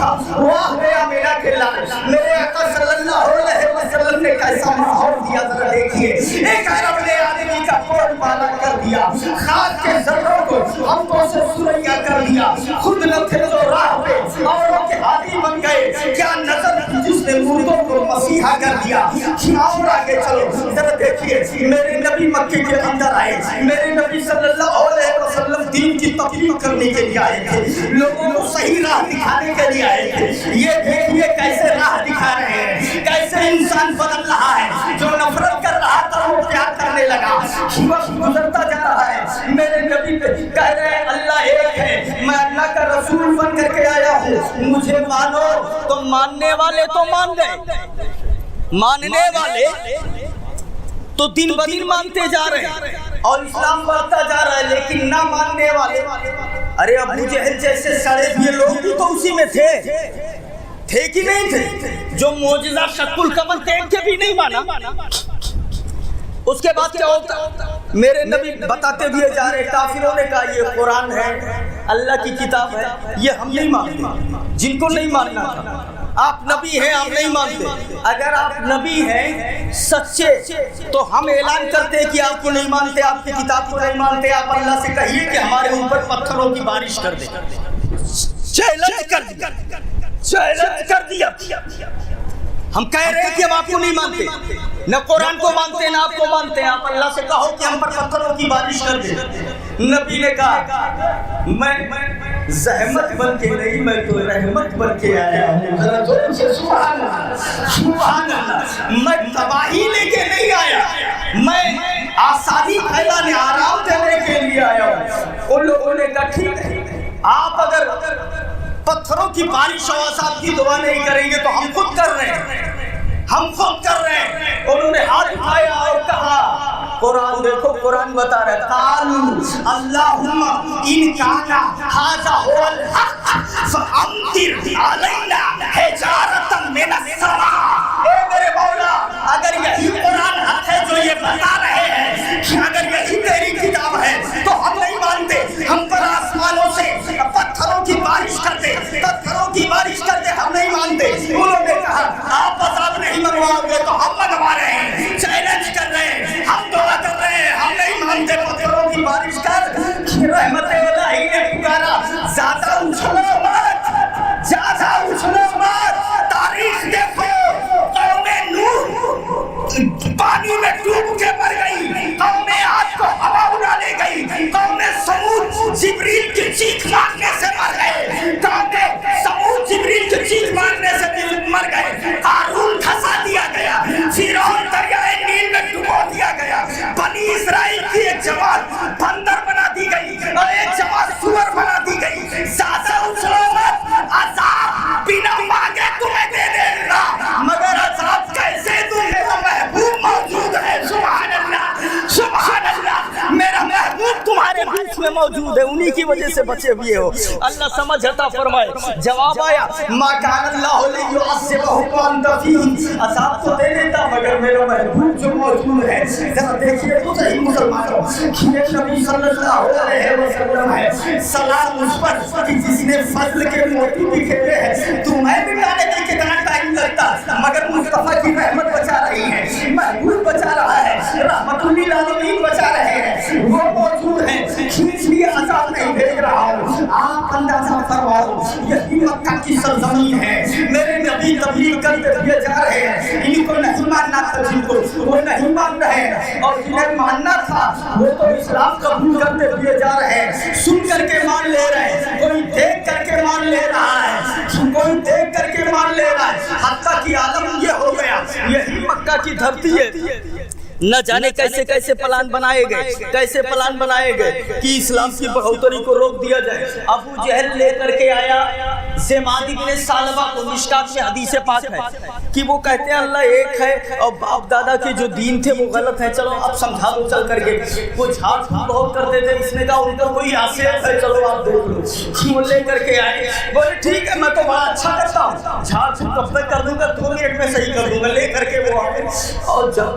تھا واہ میرا میرا کھلا میرے آقا صلی اللہ علیہ وسلم نے کیسا ماحول دیا ذرا دیکھیے ایک عرب نے آدمی کا پور بالا کر دیا خاک کے ذروں کو ہموں سے سریا کر دیا خود نہ تھے جو راہ پہ اوروں کے ہادی بن گئے کیا نظر جس نے مردوں کو مسیحا کر دیا اور آگے چلو ذرا دیکھیے میرے نبی مکے کے اندر آئے میرے نبی صلی اللہ علیہ وسلم دین کی تبلیغ کرنے کے لیے آئے تھے لوگوں کو صحیح راہ دکھانے کے لیے آئے تھے یہ دیکھیے کیسے راہ دکھا رہے ہیں کیسے انسان بدل رہا ہے جو نفرت کر رہا تھا وہ پیار کرنے لگا وقت گزرتا جا رہا ہے میرے نبی کہہ رہے ہیں اللہ ایک ہے میں اللہ کا رسول بن کر کے آیا ہوں مجھے مانو تو ماننے والے تو مان گئے ماننے والے تو دن بدن مانتے جا رہے ہیں اور اسلام بڑھتا جا رہا ہے لیکن نہ ماننے والے ارے ابو جہل جیسے سڑے ہوئے لوگ بھی تو اسی میں تھے کہ نہیں تھے جو معجزہ شق القمر دیکھ کے بھی نہیں مانا اس کے بعد کیا ہوتا میرے نبی بتاتے ہوئے جا رہے کافروں نے کہا یہ قرآن ہے اللہ کی کتاب ہے یہ ہم نہیں مانتے جن کو نہیں ماننا تھا آپ نبی ہیں آپ نہیں مانتے اگر آپ نبی ہیں سچے تو ہم اعلان کرتے ہیں کہ آپ کو نہیں مانتے آپ کی کتاب کو نہیں مانتے آپ اللہ سے کہیے کہ ہمارے اوپر پتھروں کی بارش کر دے چیلنج کر دیا ہم کہہ رہے ہیں کہ ہم آپ کو نہیں مانتے نہ قرآن کو مانتے نہ آپ کو مانتے آپ اللہ سے کہو کہ ہم پر پتھروں کی بارش کر دے نبی نے کہا میں زحمت بن کے نہیں میں تو رحمت بن کے آیا ہوں سبحان اللہ میں تباہی لے کے نہیں آیا میں آسانی پھیلانے آرام دینے کے لیے آیا ہوں ان لوگوں نے کہا ٹھیک ہے آپ اگر پتھروں کی بارش و عذاب کی دعا نہیں کریں گے تو ہم خود کر رہے ہیں انہوں نے ہاتھ اٹھایا اور کہا قرآن دیکھو قرآن بتا رہا ہے قالوا اللہم ان کان ھذا هو الحق فامطر علینا حجارۃ من السماء اے میرے مولا اگر یہی قرآن حق ہے جو یہ بتا رہے ہیں کہ اگر یہی تیری کتاب ہے تو ہم نہیں مانتے ہم پر آسمانوں سے پتھروں کی بارش کر دے ہم نہیں مانتے انہوں نے کہا آپ عذاب نہیں منواؤ گے تو ہم منوا رہے ہیں چیلنج کر رہے ہیں ہم دعا کر رہے ہیں ہم نہیں مانتے پتھروں کی بارش کر رحمت الہی نے پکارا زیادہ اچھلو مت تاریخ دیکھو قوم نوح پانی میں ڈوب کے مر گئی قوم عاد کو ہوا اڑا لے گئی قوم سمود جبریل کی چیخ مارنے سے مر گئے جبریل کی چیخ مارنے سے مر گئے قارون کھسا دیا گیا فرعون دریائے نیل میں ڈبو دیا گیا بنی اسرائیل کی ایک جماعت بندر بنا دی گئی اور ایک جماعت سور بنا دی گئی زیادہ اچھلو مت عذاب بنا مانگے تمہیں دے دے گا مگر عذاب کیسے دوں میرا محبوب موجود ہے سبحان اللہ میرا محبوب تمہارے بیچ میں موجود ہے انہی کی وجہ سے بچے ہوئے ہو اللہ سمجھ عطا فرمائے جواب آیا ما کان اللہ لیعذبہم وانت فیہم عذاب تو دے دیتا مگر میرا محبوب جو موجود ہے ذرا دیکھیے تو صحیح مسلمانوں یہ نبی صلی اللہ علیہ وسلم ہے سلام اس پر کہ جس نے فضل کے موتی بکھیرے ہیں تمہیں مٹانے میں کتنا ٹائم لگتا مگر مصطفیٰ کی رحمت بچا رہی ہے محبوب بچا رہا ہے رحمت للعالمین بچا رہے ہیں وہ موجود ہیں اس لیے عذاب نہیں بھیج رہا ہوں آپ اندازہ فرماؤ یہی مکہ کی سرزمین ہے میرے نبی تبلیغ کرتے ہوئے جا رہے ہیں ان کو نہیں ماننا تھا جن کو وہ نہیں مان رہے ہیں اور جنہیں ماننا تھا وہ تو اسلام قبول کرتے ہوئے جا رہے ہیں سن کر کے مان لے رہے ہیں کوئی دیکھ کر کے مان لے رہا ہے کوئی دیکھ کر کے مان لے رہا ہے حتیٰ کہ عالم یہ ہو گیا یہی مکہ کی دھرتی ہے نہ جانے کیسے کیسے پلان بنائے گئے کہ اسلام کی بڑھوتری کو روک دیا جائے ابو جہل لے کر کے آیا زماد بن ثعلبہ کو مشکات میں حدیث پاک ہے کہ وہ کہتے ہیں اللہ ایک ہے اور باپ دادا کے جو دین تھے وہ غلط ہیں چلو اب سمجھا دو چل کر کے وہ جھاڑ بہت کرتے تھے اس نے کہا ان کا کوئی آصف ہے چلو آپ دیکھ لو وہ لے کر کے آئے بولے ٹھیک ہے میں تو بڑا اچھا کرتا ہوں جھاڑ کب تک کر دوں گا 2 منٹ میں صحیح کر دوں گا لے کر کے وہ آئے اور جب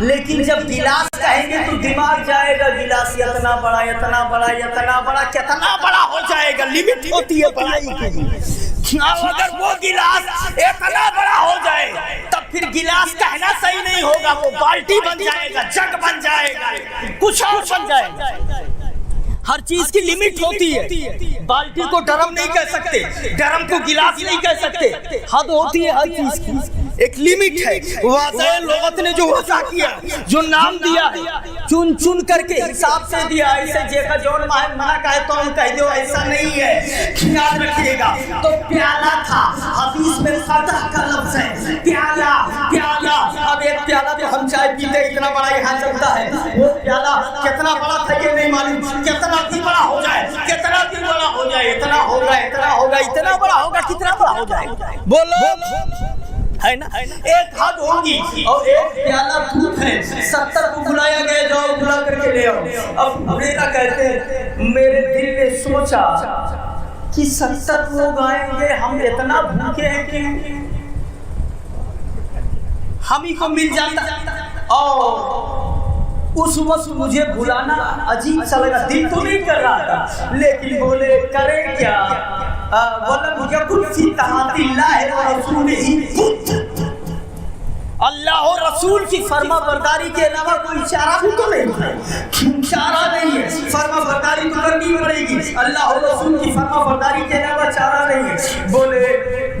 لیکن جب گلاس کہیں گے تو دماغ جائے گا گلاس اتنا بڑا اتنا بڑا اتنا بڑا کتنا بڑا ہو جائے گا. لمٹ ہوتی ہے بڑائی کی. اگر وہ گلاس اتنا بڑا ہو جائے تب پھر گلاس کہنا صحیح نہیں ہوگا, وہ بالٹی بن جائے گا, جگ بن جائے گا, کچھ اور بن جائے گا. ہر چیز کی لمٹ ہوتی ہے. بالٹی کو ڈرم نہیں کہہ سکتے, ڈرم کو گلاس نہیں کہہ سکتے. حد ہوتی ہے ہر چیز کی, ایک لمٹ ہے. واضح لغت نے جو وضع کیا, جو نام دیا ہے, چن چن کر کے حساب سے دیا. ایسے جیسا جون منع کہے تو ہم کہہ دو, ایسا نہیں ہے. یاد رکھیے گا. تو پیالہ تھا, حدیث میں فتح کا لفظ ہے. پیالہ پیالہ. اب ایک پیالہ جو ہم چائے پیتے اتنا بڑا یہاں چلتا ہے, وہ پیالہ کتنا بڑا تھا یہ نہیں معلوم. کتنا بھی بڑا ہو جائے, کتنا بھی بڑا ہو جائے, اتنا ہوگا اتنا ہوگا اتنا بڑا ہوگا, کتنا بڑا ہو جائے. بولو ہے نا. ایک حد ہوگی اور ایک پیالہ دودھ ہے. 70 کو بلایا گیا, جاؤ بلا کر کے لے آؤ. اب میرا کہتے ہیں میرے دل نے سوچا کہ 70 لوگ آئیں گے, ہم اتنا بھوکے ہیں کہ ہم ہی کو مل جاتا. اور اس وقت مجھے بلانا عجیب سا لگا, دل تو نہیں کر رہا تھا, لیکن بولے کریں کیا. بولا مجھے کچھ سی طاعت اللہ و رسول ہی, اللہ اور رسول کی فرما برداری کے علاوہ کوئی چارہ بھی تو نہیں ہے. چارہ نہیں ہے, فرما برداری تو کرنی پڑے گی. اللہ اور رسول کی فرما برداری کے علاوہ چارہ نہیں ہے. بولے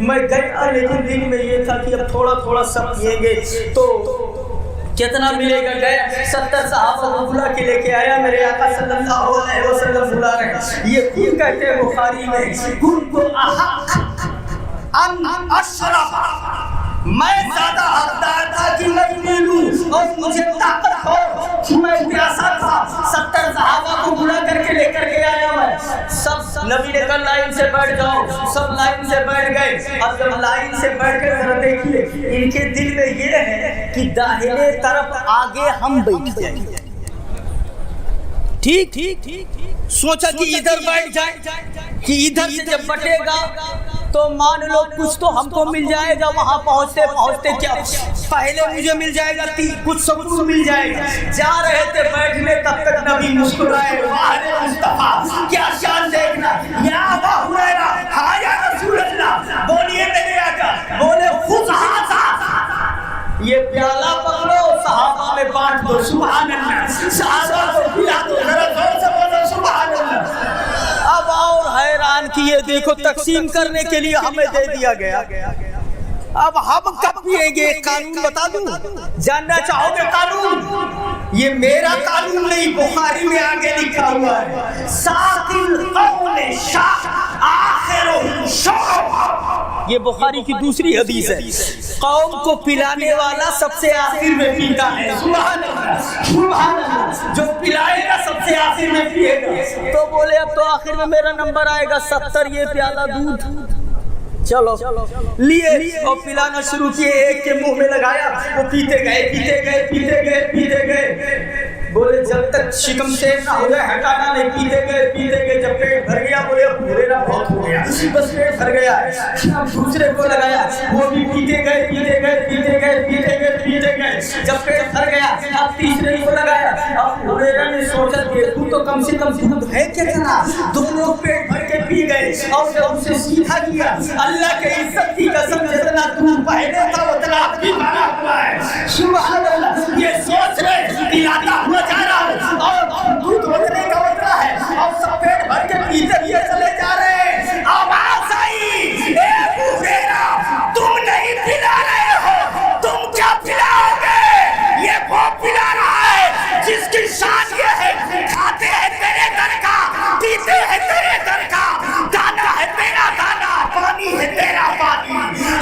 میں گیا, لیکن دل میں یہ تھا کہ اب تھوڑا تھوڑا سب پیئیں گے تو کتنا ملے گا. گیا 70 صحابہ کو بلا کے لے کے آیا. میرے آقا صلی اللہ علیہ وسلم بلا رہے ہیں. یہ کون کہتے ہیں بخاری میں, کن کو احق ان اشرف, میں زیادہ حقدار تھا کہ میں ملوں اور مجھے طاقت ہو کہ میں پیاسا تھا. 70 صحابہ کو بلا کر کے لے کر کے آیا میں. سب نبی نے کہا لائن سے بیٹھ جاؤ, سب لائن سے بیٹھ گئے. اب جب لائن سے بیٹھ کر ذرا دیکھیے, ان کے دل میں یہ ہے کہ داہنے طرف آگے ہم بیٹھ جائیں. ٹھیک ٹھیک سوچا کہ ادھر بیٹھ جائیں, کہ ادھر سے جب بٹے گا تو مان لو کچھ تو ہم کو مل جائے گا. وہاں پہنچتے پہنچتے کیا پہلے مجھے مل جائے گا, کچھ سکون مل جائے گا. جا رہے تھے بیٹھنے, تب تک نبی مسکرائے. واہ مصطفیٰ کیا شان دیکھنا. یا ابا ہریرہ, ہاں یا رسول اللہ. بولیے میرے آقا. بولے خود ہاتھ یہ پیالہ پکڑو, صحابہ میں بانٹ دو. سبحان اللہ. صحابہ کو پلا دو, ذرا زور سے بولو سبحان اللہ. اب اور حیران کیے, دیکھو تقسیم کرنے کے لیے ہمیں دے دیا گیا. اب ہم کب پیئیں گے؟ قانون بتا دوں, جاننا چاہو گے قانون؟ یہ میرا قانون نہیں, بخاری میں آگے لکھا ہوا ہے, ساقل قول شاہ آخرہ شعب. یہ بخاری کی دوسری حدیث ہے. قوم کو پلانے والا سب سے آخر میں پیتا ہے. سبحان اللہ, سبحان اللہ. جو پلائے گا سب سے آخر میں پیے گا. تو بولے اب تو آخر میں میرا نمبر آئے گا. 70 یہ پیالہ دودھ چلو لیے اور پلانا شروع کیے. ایک کے منہ میں لگایا, وہ پیتے گئے پیتے گئے پیتے گئے پیتے گئے. بولے جب تک شکم سیر نہ ہو جائے ہٹانا نہیں. پیتے گئے جب پیٹ بھر گیا, بولے اب میرا بہت ہو گیا, بس پیٹ بھر گیا. اب دوسرے کو لگایا, وہ بھی پیتے گئے پیتے گئے پیتے گئے پیتے گئے پیتے گئے. جب پیٹ بھر گیا, اب تیسرے کو لگایا. اب ہریرہ نے سوچا کہ تو تو کم سے کم دودھ ہے کتنا. دونوں پیٹ بھر کے پی گئے اور جب اسے سیدھا کیا, اللہ کے عزت کی قسم جتنا دودھ پہلے تھا اتنا اب بھی بھرا ہوا ہے. سبحان اللہ. یہ سوچ رہے پلاتا ہوا جا رہا ہے اور دودھ اتنے کا اتنا ہے اور سب پیٹ بھر کے پیتے ہوئے چلے جا رہے ہیں. آواز آئی, اے ابو ہریرہ تم نہیں پلا رہے ہو, تم کیا پلاؤ گے؟ یہ وہ پلا رہا ہے جس کی شان یہ ہے, کھاتے ہیں تیرے در کا, پیتے ہیں تیرے در کا, دانا ہے تیرا دانا, پانی ہے تیرا پانی,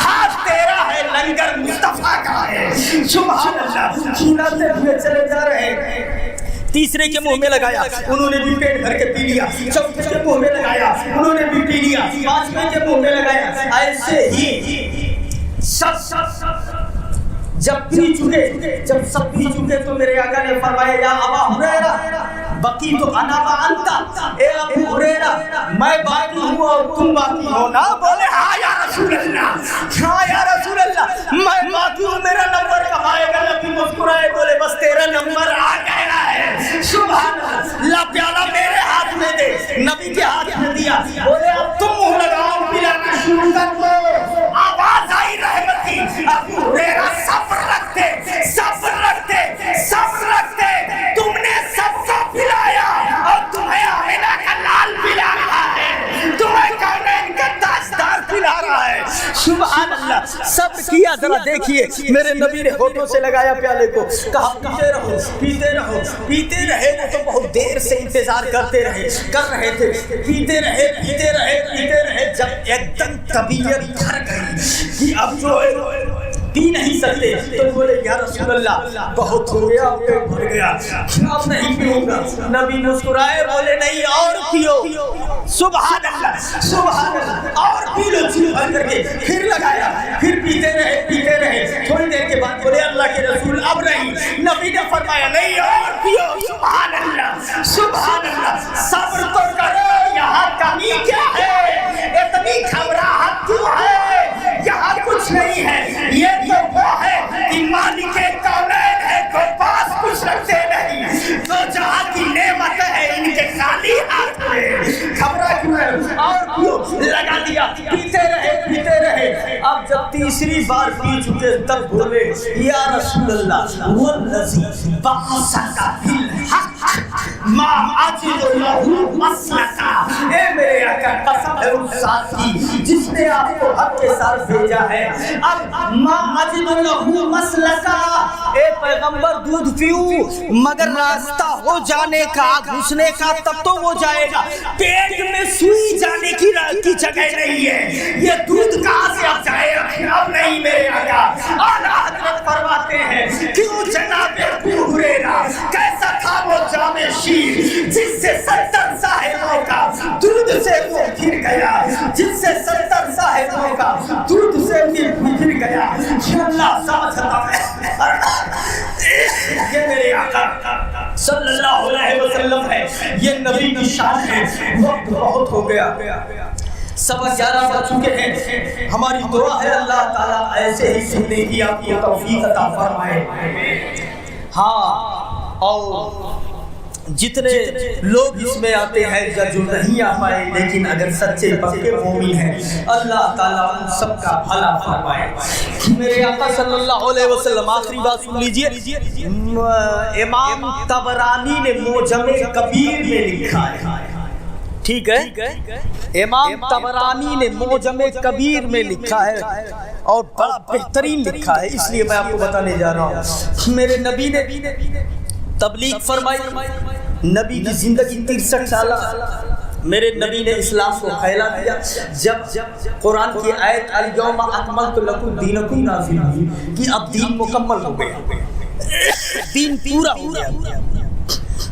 ہاتھ تیرا ہے, لنگر مصطفیٰ کا ہے. سبحان اللہ. کھلاتے ہوئے چلے جا رہے ہیں. تیسرے کے منہ میں لگایا, انہوں نے بھی پیٹ بھر کے پی لیا. چوتھے کے منہ میں لگایا, انہوں نے بھی پی لیا. پانچویں کے منہ میں لگایا. ایسے ہی سب جب پی چکے, جب سب پی چکے تو میرے آقا نے فرمایا یا ابا ہریرہ بقی تو انا و انت. اے ابو ہریرہ میں باقی ہوں اور تم باقی ہو نا. بولے ہاں یا رسول اللہ, ہاں یا رسول اللہ, میں باقی ہوں, میرا نمبر کب آئے گا؟ نبی مسکرائے, بولے بس ذرا دیکھیے میرے نبی نے ہونٹوں سے لگایا پیالے کو, کہا پیتے رہو پیتے رہو پیتے رہے. وہ تو بہت دیر سے انتظار کر رہے تھے, پیتے رہے پیتے رہے پیتے رہے. جب ایک دم طبیعت ڈر گئی کہ اب جو پی نہیں سکتے تو بولے یا رسول اللہ بہت ہو گیا, پیٹ بھر گیا, اب نہیں پیوں گا. نبی مسکرائے, بولے نہیں اور پیو. سبحان اللہ سبحان اللہ, اور پی لو چلو بھر کر کے. پھر لگایا, پھر پیتے رہے. تھوڑی دیر کے بعد بولے اللہ کے رسول اب نہیں. نبی نے فرمایا نہیں اور پیو. سبحان اللہ سبحان اللہ. صبر تو کرو, یہاں کمی کیا ہے, اتنی گھبراہٹ کیوں ہے, یہاں کچھ نہیں ہے. یہ تو وہ ہے کہ مالک کونین ہے, کوئی پاس کچھ رکھتے نہیں, تو جہاں کی نعمت ہے ان کے خالی ہاتھ میں. گھبرا کیوں ہے, اور کیوں لگا دیا. پیتے رہے. اب جب تیسری بار پی چکے تب بولے یا رسول اللہ والذی بعثک بالحق ما اجد له مسلکا. اے میرے آقا قسم ہے اس ذات کی جس نے آپ کو حق کے ساتھ بھیجا ہے, اب ما اجد له مسلکا. اے پیغمبر دودھ پیوں مگر راستہ ہو جانے کا, گھسنے کا, تب تو وہ جائے گا. پیٹ میں سوئی جانے کی جگہ نہیں ہے, یہ دودھ کہاں سے اب جائے گا. اب نہیں میرے آقا. اعلیٰ حضرت فرماتے ہیں کیوں جناب ابو ہریرہ کیسا تھا وہ جامع شیر جس سے 70 صاحبوں کا دودھ سے وہ گر گیا, جس سے 70 صاحبوں کا دودھ سے گر گیا. اللہ سمجھتا ہے یہ میرے آقا صلی اللہ علیہ وسلم ہے, یہ نبی کی شان ہے. وقت بہت ہو گیا, 11:15 بج چکے ہیں. ہماری دعا ہے اللہ تعالیٰ ایسے ہی سننے کی آپ کو توفیق عطا فرمائے. ہاں, اور جتنے لوگ اس میں آتے ہیں یا جو نہیں آ پائے لیکن اگر سچے پکے مومن ہیں, اللہ تعالیٰ ان سب کا بھلا فرمائے. میرے آقا صلی اللہ علیہ وسلم, آخری بات سن لیجئے, امام طبرانی نے معجم کبیر میں لکھا ہے, ٹھیک ہے, امام طبرانی نے معجم کبیر میں لکھا ہے اور بڑا بہترین لکھا ہے, اس لیے میں آپ کو بتانے جا رہا ہوں. میرے نبی نے تبلیغ فرمائی, نبی کی زندگی 63 سالہ, میرے نبی نے اسلام کو پھیلا دیا. جب قرآن کی آیت الیوم اکملت لکم دینکم نازل ہوئی کہ اب دین مکمل ہو گیا, دین پورا ہو گیا.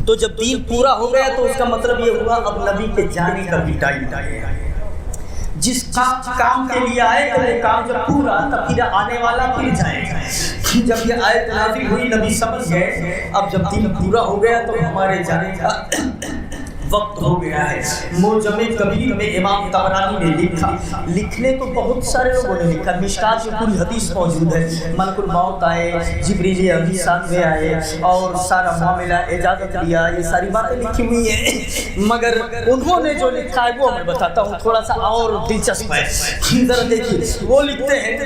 تو جب دین پورا ہو گیا تو اس کا مطلب یہ ہوا اب نبی کے جانے کا بھی ٹائم آئے گا. جس کام کے لیے آئے تو وہ کام جب پورا تب پھر آنے والا پھر جائے گا. جب یہ آیت نازل ہوئی نبی سمجھ گئے اب جب دین پورا ہو گیا تو ہمارے جانے کا وقت ہو گیا ہے. معجم کبیر میں امام طبرانی نے لکھا, لکھنے تو بہت سارے لوگوں نے لکھا, مشکات میں پوری حدیث موجود ہے. ملک الموت آئے, جبریل امین ساتھ میں آئے اور سارا معاملہ اجازت دیا, یہ ساری باتیں لکھی ہوئی ہیں. مگر انہوں نے جو لکھا ہے وہ میں بتاتا ہوں, تھوڑا سا اور دلچسپ ہے. ذرا دیکھیے, وہ لکھتے ہیں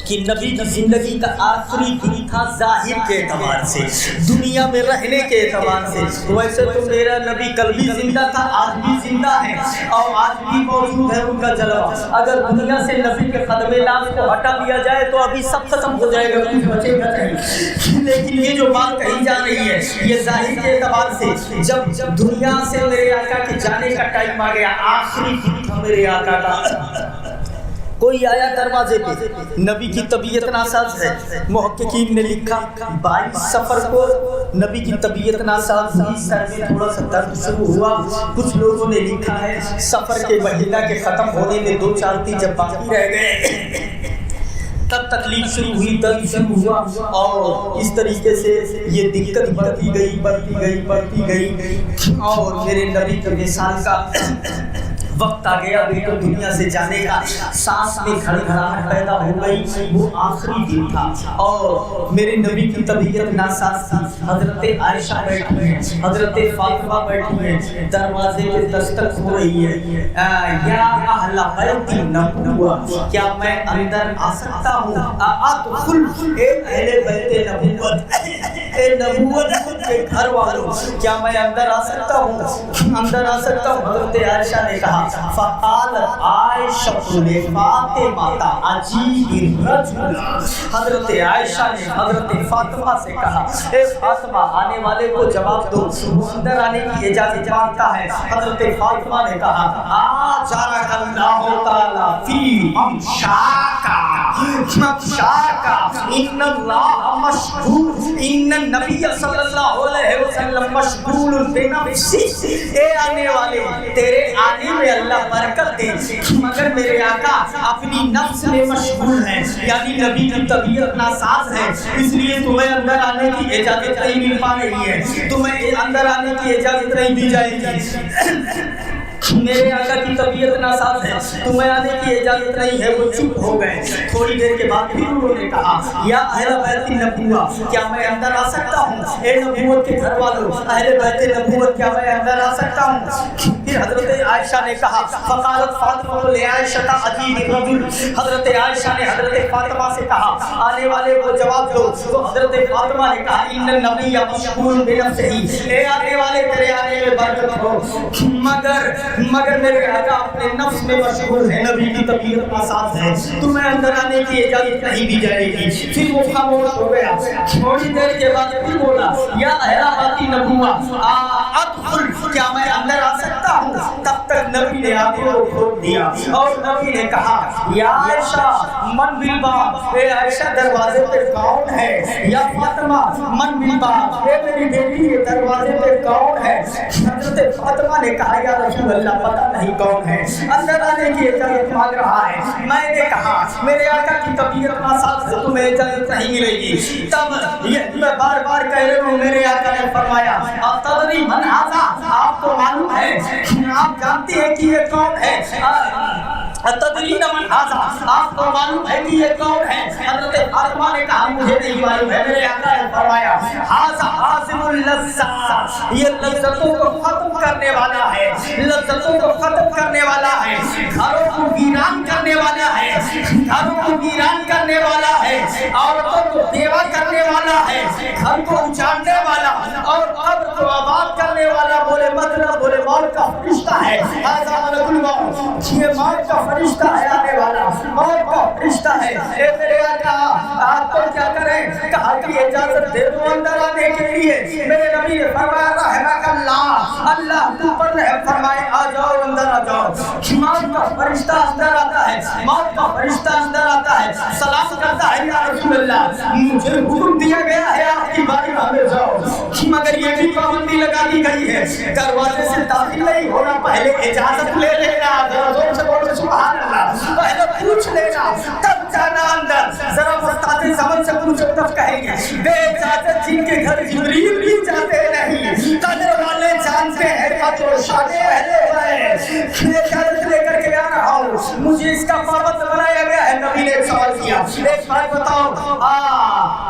کہ نبی کی زندگی کا آخری دن تھا ظاہر کے اعتبار سے, دنیا میں رہنے کے اعتبار سے. ویسے تو میرا نبی کل بھی زندہ تھا, آج بھی زندہ ہے اور آج بھی موجود ہے ان کا جلوہ. اگر دنیا سے نبی کے قدم ناز کو ہٹا دیا جائے تو ابھی سب ختم ہو جائے گا, کچھ بچے گا نہیں. لیکن یہ جو بات کہی جا رہی ہے یہ ظاہر کے اعتبار سے, جب دنیا سے میرے آقا کے جانے کا ٹائم آ گیا, آخری دن تھا میرے آقا کا. کوئی آیا دروازے پہ, نبی کی طبیعت ناساز ہے. محققین نے لکھا 22 سفر کو نبی کی طبیعت ناساز ہوئی, سر میں تھوڑا سا درد شروع ہوا. کچھ لوگوں نے لکھا ہے سفر کے مہینہ کے ختم ہونے میں 2-4 دن جب باقی رہ گئے تب تکلیف شروع ہوئی, درد شروع ہوا, اور اس طریقے سے یہ دقت بڑھتی گئی اور میرے نبی کے وصال کا وقت آ گیا. بالکل دنیا سے جانے کا, سانس میں گھڑگھڑاہٹ پیدا ہو گئی. وہ آخری دن تھا اور میرے نبی کی طبیعت ناساز تھی. حضرت عائشہ بیٹھی ہیں, حضرت فاطمہ بیٹھی ہیں, دروازے پہ دستک ہو رہی ہے. یا اہل بیت النبوہ, کیا میں اندر آ سکتا ہوں؟ ادخل, اے اہل بیت نبوت, اے نبوت کے گھر والوں, کیا میں اندر آ سکتا ہوں؟ اندر آ سکتا ہوں. حضرت عائشہ نے کہا فقالت عائشہ لفاطمہ عجیب الرجل، حضرت عائشہ نے حضرت فاطمہ سے کہا اے فاطمہ آنے والے کو جواب دو، وہ اندر آنے کی اجازت مانگتا ہے۔ حضرت فاطمہ نے کہا آجرک اللہ تعالی فی ممشاکا ان اللہ مشغول، ان النبی صلی اللہ علیہ وسلم مشغول بنفسی، اے آنے والے تیرے آنے میں اللہ برکت دے، مگر میرے آقا اپنی نفس میں مشغول ہیں، یعنی نبی کی طبیعت ناساز ہے، اس لیے تمہیں اندر آنے کی اجازت نہیں مل پا رہی ہے، تمہیں اندر آنے کی اجازت نہیں دی جائے گی، میرے آقا کی طبیعت ناساز ہے، تمہیں آنے کی اجازت نہیں ہے۔ وہ چپ ہو گئے۔ تھوڑی دیر کے بعد پھر انہوں نے کہا یا اہل بیت النبوہ، کیا میں اندر آ سکتا ہوں؟ اے نبوت کے گھر والوں، اہل بیت النبوت، کیا میں اندر آ سکتا ہوں؟ پھر حضرت عائشہ نے کہا فقالت فاطمہ لعائشہ عجیب الرجل، حضرت عائشہ نے حضرت فاطمہ سے کہا آنے والے کو جواب دو، تو حضرت فاطمہ نے کہا ان النبی مشغول بنفسہ، اے آنے والے تیرے آنے میں برکت ہو، مگر میرے آقا اپنے نفس میں مشغول ہے، نبی کی طبیعت ناساز ہے، تمہیں اندر آنے کی اجازت نہیں دی جائے گی۔ پھر وہ خاموش ہو گیا۔ تھوڑی دیر کے بعد پھر بولا یا اہل بیت النبوہ ادخل، کیا میں اندر آ سکتا ہوں؟ تب تک نبی نے آنکھوں کو کھول دیا اور نبی نے کہا یا عائشہ من بالباب، اے عائشہ دروازے پہ کون ہے؟ یا فاطمہ من بالباب، اے میری بیٹی یہ دروازے پہ کون ہے؟ حضرت فاطمہ نے کہا یا رسول اللہ پتہ نہیں کون ہے، اندر آنے کی اجازت مانگ رہا ہے۔ میں نے کہا میرے آقا کی طبیعت ناساز ہے، تمہیں اجازت نہیں ملے گی۔ تب یہ میں بار بار کہہ رہا ہوں، میرے آقا نے فرمایا اتدری من ھذا، آپ کو معلوم ہے، آپ جانتے ہیں کہ یہ کون ہے؟ اتدرین من ھذا، آپ کو معلوم ہے کہ یہ کون ہے؟ حضرت فاطمہ نے کہا مجھے نہیں معلوم ہے۔ میرے آقا نے فرمایا ھذا حاصل اللذات، یہ لذتوں کو ختم کرنے والا ہے، لذتوں کو ختم کرنے والا ہے، گھروں کو ویران کرنے والا ہے، گھروں کو ویران کرنے والا ہے، عورتوں کو بیوہ کرنے والا ہے، گھر کو اجاڑنے والا اور قبر کو آباد کرنے والا، بولے مطلب بولے موت کا فرشتہ ہے۔ ھذا ملک الموت، یہ موت کا فرشتہ ہے آنے والا، موت کا فرشتہ ہے۔ اے میرے آقا آپ کو کیا کریں؟ کہا کہ اجازت دے دو اندر آنے کے لیے۔ میرے نبی نے فرمایا رحمک اللہ، اللہ تو پر رحم فرمائے، آ جاؤ اندر آ جاؤ۔ موت کا فرشتہ اندر آتا ہے، موت کا فرشتہ اندر آتا ہے، سلام کرتا ہے یا رسول اللہ مجھے حکم دیا گیا ہے آپ کی باری میں جاؤ، مگر یہ بھی پابندی لگا دی گئی ہے دروازے سے داخل نہیں ہونا، پہلے اجازت لے لینا، زور سے بولے سبحان اللہ، پہلے پوچھ لینا تب جانا اندر۔ ذرا مستعد سمجھ سے پوچھو تب کہیں گے بے اجازت جن کے گھر جبریل بھی جاتے نہیں، قدر والے جانتے ہیں قدر و شان اہل بیت، اجازت لے کر کے آ رہا ہوں، مجھے اس کا پابند بنایا گیا ہے۔ نبی نے ایک سوال کیا، ایک بات بتاؤ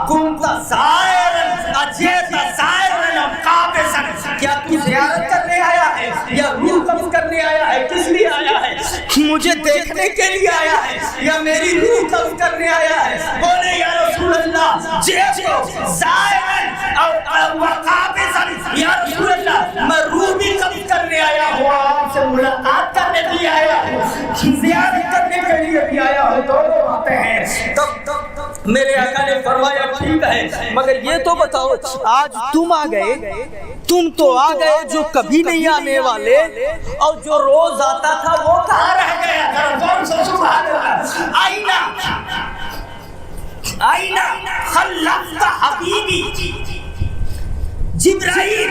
کنت زائرا اجیت زائرا قابضا، کیا تو زیارت کرنے آیا ہے یا روح قبض کرنے آیا ہے؟ کس لیے آیا ہے؟ مجھے دیکھنے کے لیے آیا ہے یا میری روح قبض کرنے آیا ہے؟ بولے یا رسول اللہ جیت زائرا اور قابضا، یا رسول اللہ میں روح بھی قبض کرنے آیا ہوں، آپ سے ملاقات کرنے بھی آیا ہوں، زیارت کرنے کے لیے بھی آیا ہوں، دونوں آتے ہیں۔ تب میرے آقا نے فرمایا ٹھیک ہے، مگر یہ تو بتاؤ آج تم آ گئے، تم تو آ گئے جو کبھی نہیں آنے والے، اور جو روز آتا تھا وہ کہاں رہ گیا؟ سبحان اللہ، آئینہ خلفت حبیبی جبرائیل،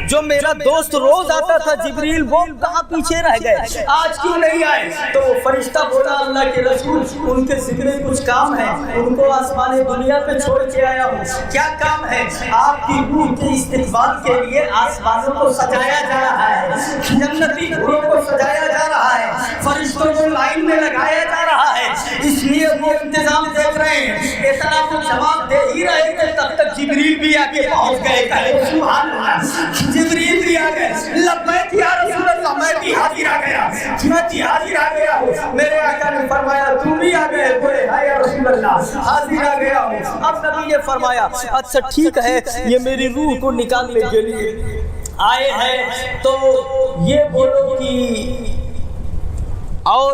جو میرا دوست روز آتا تھا جبریل، وہ کہاں پیچھے رہ گئے، آج کیوں نہیں آئے؟ تو فرشتہ بولا اللہ کے رسول ان کے ذکر کچھ کام ہے، ان کو آسمان دنیا پہ چھوڑ کے آیا ہوں۔ کیا کام ہے؟ آپ کی روح کے استقبال کے لیے آسمانوں کو سجایا جا رہا ہے، جنتی گھوڑوں کو سجایا جا رہا ہے، فرشتوں کو لائن میں لگایا جا رہا ہے، اس لیے وہ انتظام دیکھ رہے ہیں۔ اتنا وہ جواب دے ہی رہے تھے تب تک جبریل بھی آ کے پہنچ گئے۔ سبحان اللہ، جبریل بھی آ گئے، لبیک یا رسول اللہ، میں بھی حاضر آ گیا، میں بھی حاضر آ گیا ہوں۔ میرے آقا نے فرمایا تم بھی آ گئے؟ بولے ہاں یا رسول اللہ حاضر آ گیا ہوں۔ اب نبی نے فرمایا اچھا ٹھیک ہے، یہ میری روح کو نکالنے کے لیے آئے ہیں، تو یہ بولو کہ اور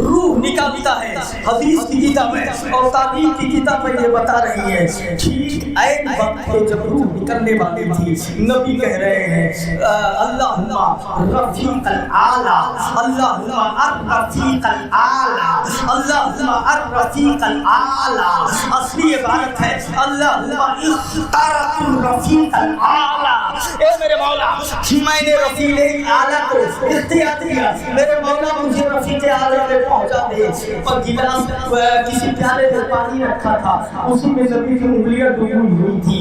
روح نکالتا ہے. حدیث کی کتاب ہے اور تاریخ کی کتاب میں یہ بتا رہی ہے ٹھیک عین وقت پہ جب روح نکلنے والی تھی نبی کہہ رہے ہیں اللہم رفیق الاعلیٰ، اللہم الرفیق الاعلیٰ، اللہم الرفیق الاعلیٰ. اصلی عبارت ہے اللہم اخترت الرفیق الاعلیٰ. اے میرے مولا میں نے رفیق اعلیٰ کو اختیار دیا، میرے مولا مجھے رفیق اعلیٰ میں پہنچا دے. اور گلاس کسی پیالے میں پانی رکھا تھا، اسی میں نبی کی انگلیاں ڈوبی ہوئی تھی.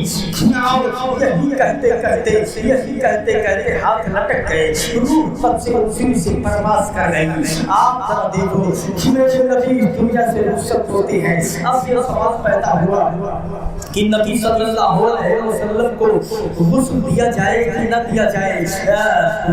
یہی کہتے کہتے ہاتھ لٹک گئے، روح سب سے اسی سے پرواز کر رہی. آپ ذرا دیکھو میرے نبی اس دنیا سے رخصت ہوتے ہیں. اب یہ سوال پیدا ہوا کہ نبی صلی اللہ علیہ وسلم کو غسل دیا جائے کہ نہ دیا جائے.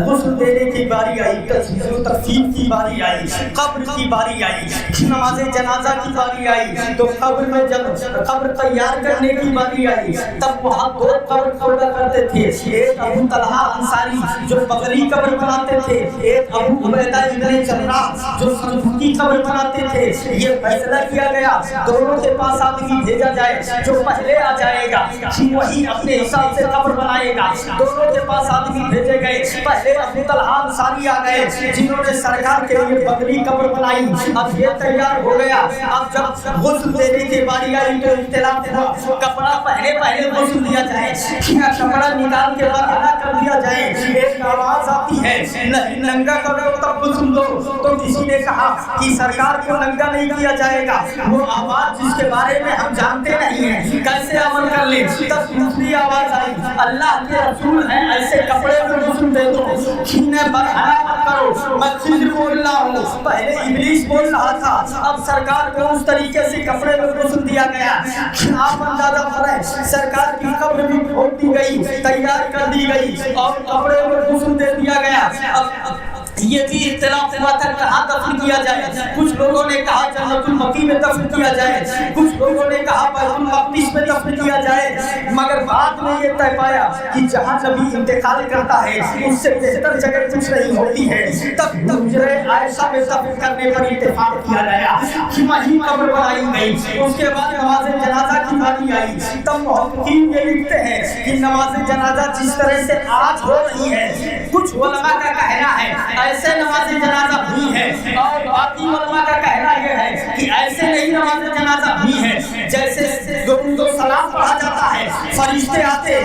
غسل دینے کی باری آئی، تجہیز و تکفین کی باری آئی، قبر کی باری آئی، نماز جنازہ کی باری آئی، تو قبر میں جب قبر تیار کرنے کی باری آئی تب وہاں دو قبر کھودا کرتے تھے. ایک ابو طلحہ انصاری جو بغلی قبر بناتے تھے، ایک ابو عبیدہ ابن جراح جو صدوق کی قبر بناتے تھے. یہ فیصلہ کیا گیا دونوں کے پاس آدمی بھیجا جائے، جو پہلے آ جائے گا وہی اپنے حساب سے قبر بنائے گا. دونوں کے پاس آدمی بھیجے گئے، پہلے ابو طلحہ انصاری آ گئے جنہوں نے سرکار کے لیے بغلی قبر بنائی. اب یہ تیار ہو گیا. اب جب غسل دینے کی باری آئی تو اختلاف ہوا، کپڑا پہلے غسل دیا جائے یا کپڑا نکال کے بعد نہ کر دیا جائے. ایک آواز آتی ہے ننگا کرو تب غسل دو، تو کسی نے کہا کہ سرکار کو ننگا نہیں کیا جائے گا. وہ آواز جس کے بارے میں ہم جانتے نہیں ہیں کیسے عمل کر لیں. تب دوسری آواز آئی اللہ کے رسول ہیں ایسے کپڑے میں غسل دے دو، کھینے برہنہ مت کرو. میں خضر بول رہا ہوں، پہلے ابلیس بول رہا تھا، اب سرکار کو اس طریقے سے کپڑے میں غسل دیا گیا. آپ اندازہ کریں سرکار کی قبر بھی کھود دی گئی، تیار کر دی گئی اور کپڑے میں غسل دے دیا گیا. اب یہ بھی اختلاف ہوا تھا کہاں دفن کیا جائے. کچھ لوگوں نے کہا جنت المقی میں دفن کیا جائے، کچھ لوگوں نے کہا بیت المقدس میں دفن کیا جائے. مگر بعد میں یہ طے پایا کہ جہاں نبی انتقال کرتا ہے اس سے بہتر جگہ کچھ نہیں ہوتی ہے. تب حجرہ عائشہ میں دفن کرنے پر اتفاق کیا گیا کہ وہیں قبر بنائی گئی. اس کے بعد نماز جنازہ کی باری آئی. تب محققین یہ لکھتے ہیں کہ نماز جنازہ جس طرح سے آج ہو رہی ہے، کچھ علماء کا کہنا ہے ایسے نماز جنازہ ہوئی ہے، اور باقی علماء کا کہنا یہ ہے کہ ایسے نہیں نماز جنازہ ہوئی ہے جیسے درود و سلام پڑھا جاتا ہے، فرشتے آتے،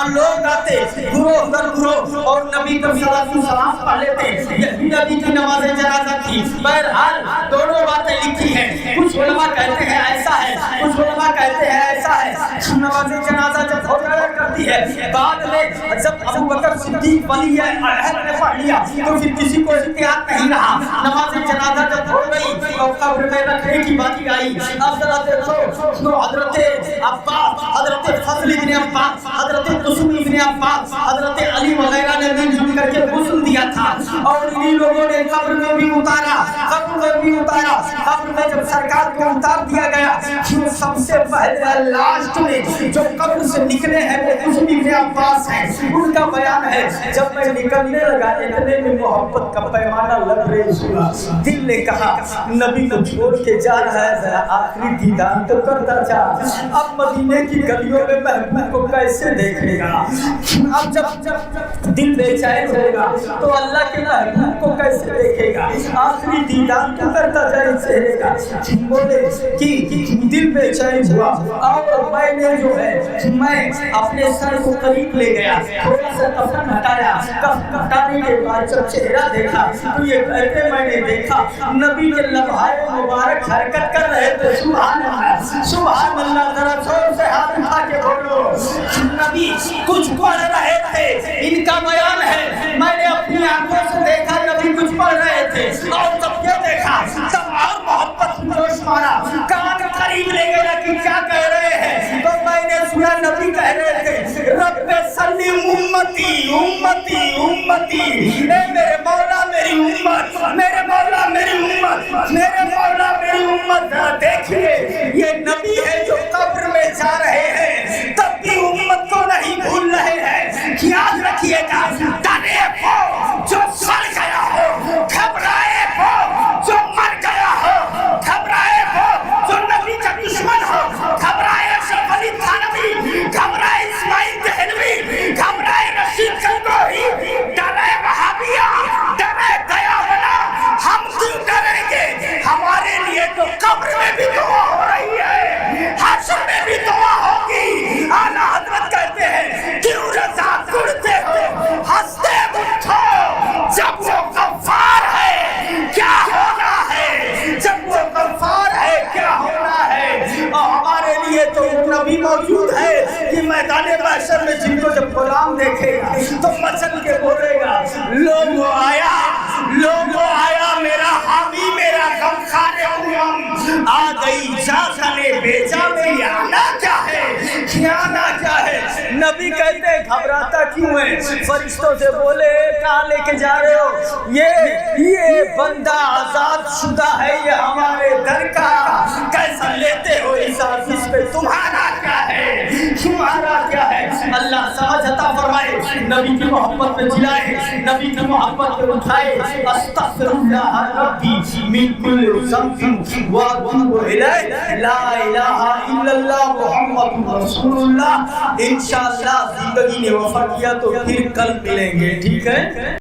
لوگ آتے گروہ در گروہ اور نبی کو صلاۃ و سلام پڑھ لیتے. یہی نبی کی نماز جنازہ تھی. بہرحال دونوں باتیں لکھی ہیں. کچھ علماء کہتے ہیں ایسا ہے، کچھ علماء کہتے ہیں ایسا ہے. نماز جنازہ جب ہو جایا کرتی ہے بعد میں جب ابو بکر صدیق ولی عہد نے پڑھ لیا تو پھر کسی کو اختیار نہیں رہا. نماز جنازہ جب ہو گئی اور قبر میں رکھنے کی باری آئی. اب ذرا دیکھو تو حضرت عباس، حضرت فضل ابن عباس، حضرت قاسم ابن عباس، حضرت علی وغیرہ نے مل جل کر کے غسل دیا تھا اور انہی لوگوں نے قبر میں بھی اتارا. قبر میں بھی اتارا. قبر میں جب سرکار کو اتار دیا گیا پھر سب سے پہلے لاسٹ میں جو قبر سے نکلے ہیں وہ قاسم ابن عباس ہیں. ان کا بیان ہے جب میں نکلنے لگا اتنے میں محبت کا پیمانہ لبریز ہوا. دل نے کہا نبی کو چھوڑ کے جا رہا ہے، ذرا آخری دیدار تو کرتا جا. اب مدینے کی گلیوں میں محبوب کو کیسے دیکھے گا؟ اب جب دل بے چین ہوگا تو اللہ کے محبوب کو کیسے دیکھے گا؟ آخری دیدار تو کرتا جائے چہرے کا. بولے کہ دل بے چین ہوا اور میں نے جو ہے میں اپنے سر کو قریب لے گیا، تھوڑا سا کفن ہٹایا. ہٹانے کے بعد جب چہرہ دیکھا تو یہ کہتے میں نے دیکھا نبی کے لمحائے مبارک حرکت کر رہے تھے. سبحان اللہ، سبحان اللہ. ذرا زور سے ہاتھ اٹھا کے بولو نبی کچھ پڑھ رہے تھے. ان کا بیان ہے میں نے اپنی آنکھوں سے دیکھا نبی کچھ پڑھ رہے تھے اور جب یہ دیکھا تب اور محبت جوش مارا. کان قریب لے گیا کہ کیا کہہ رہے ہیں تو میں نے سنا نبی کہہ رہے تھے رب صلی امتی امتی امتی. اے میرے مولا میری امت، میرے مولا میری امت، میرے مولا میری امت. دیکھیے یہ نبی ہے جو قبر میں جا رہے ہیں تب بھی امت کو نہیں بھول رہے ہیں. یاد رکھیے گا ڈرے ہو جو سڑ گیا ہو، گھبرائے ہو جو مر میں جن کو جب غلام دیکھے گا تو مچل کے بولے گا لوگو آیا میرا حامی میرا غمخوار امم، آ گئی جا نے بیچا میری آنا کیا ہے؟ نبی کہتے ہیں گھبراتا کیوں ہے؟ فرشتوں سے بولے کہاں لے کے جا رہے ہو؟ یہ بندہ آزاد شدہ ہے، یہ ہمارے در کا، کیسا لیتے ہو حساب اس پہ؟ تمہارا کیا ہے؟ اللہ سمجھ عطا فرمائے، نبی کی محبت میں جلائے، نبی کی محبت میں اٹھائے، استغفر اللہ ربی من کل ذنب واتوب الیہ، لا الہ الا اللہ محمد رسول اللہ۔ انشاءاللہ زندگی نے وفا کیا تو پھر کل ملیں گے، ٹھیک ہے؟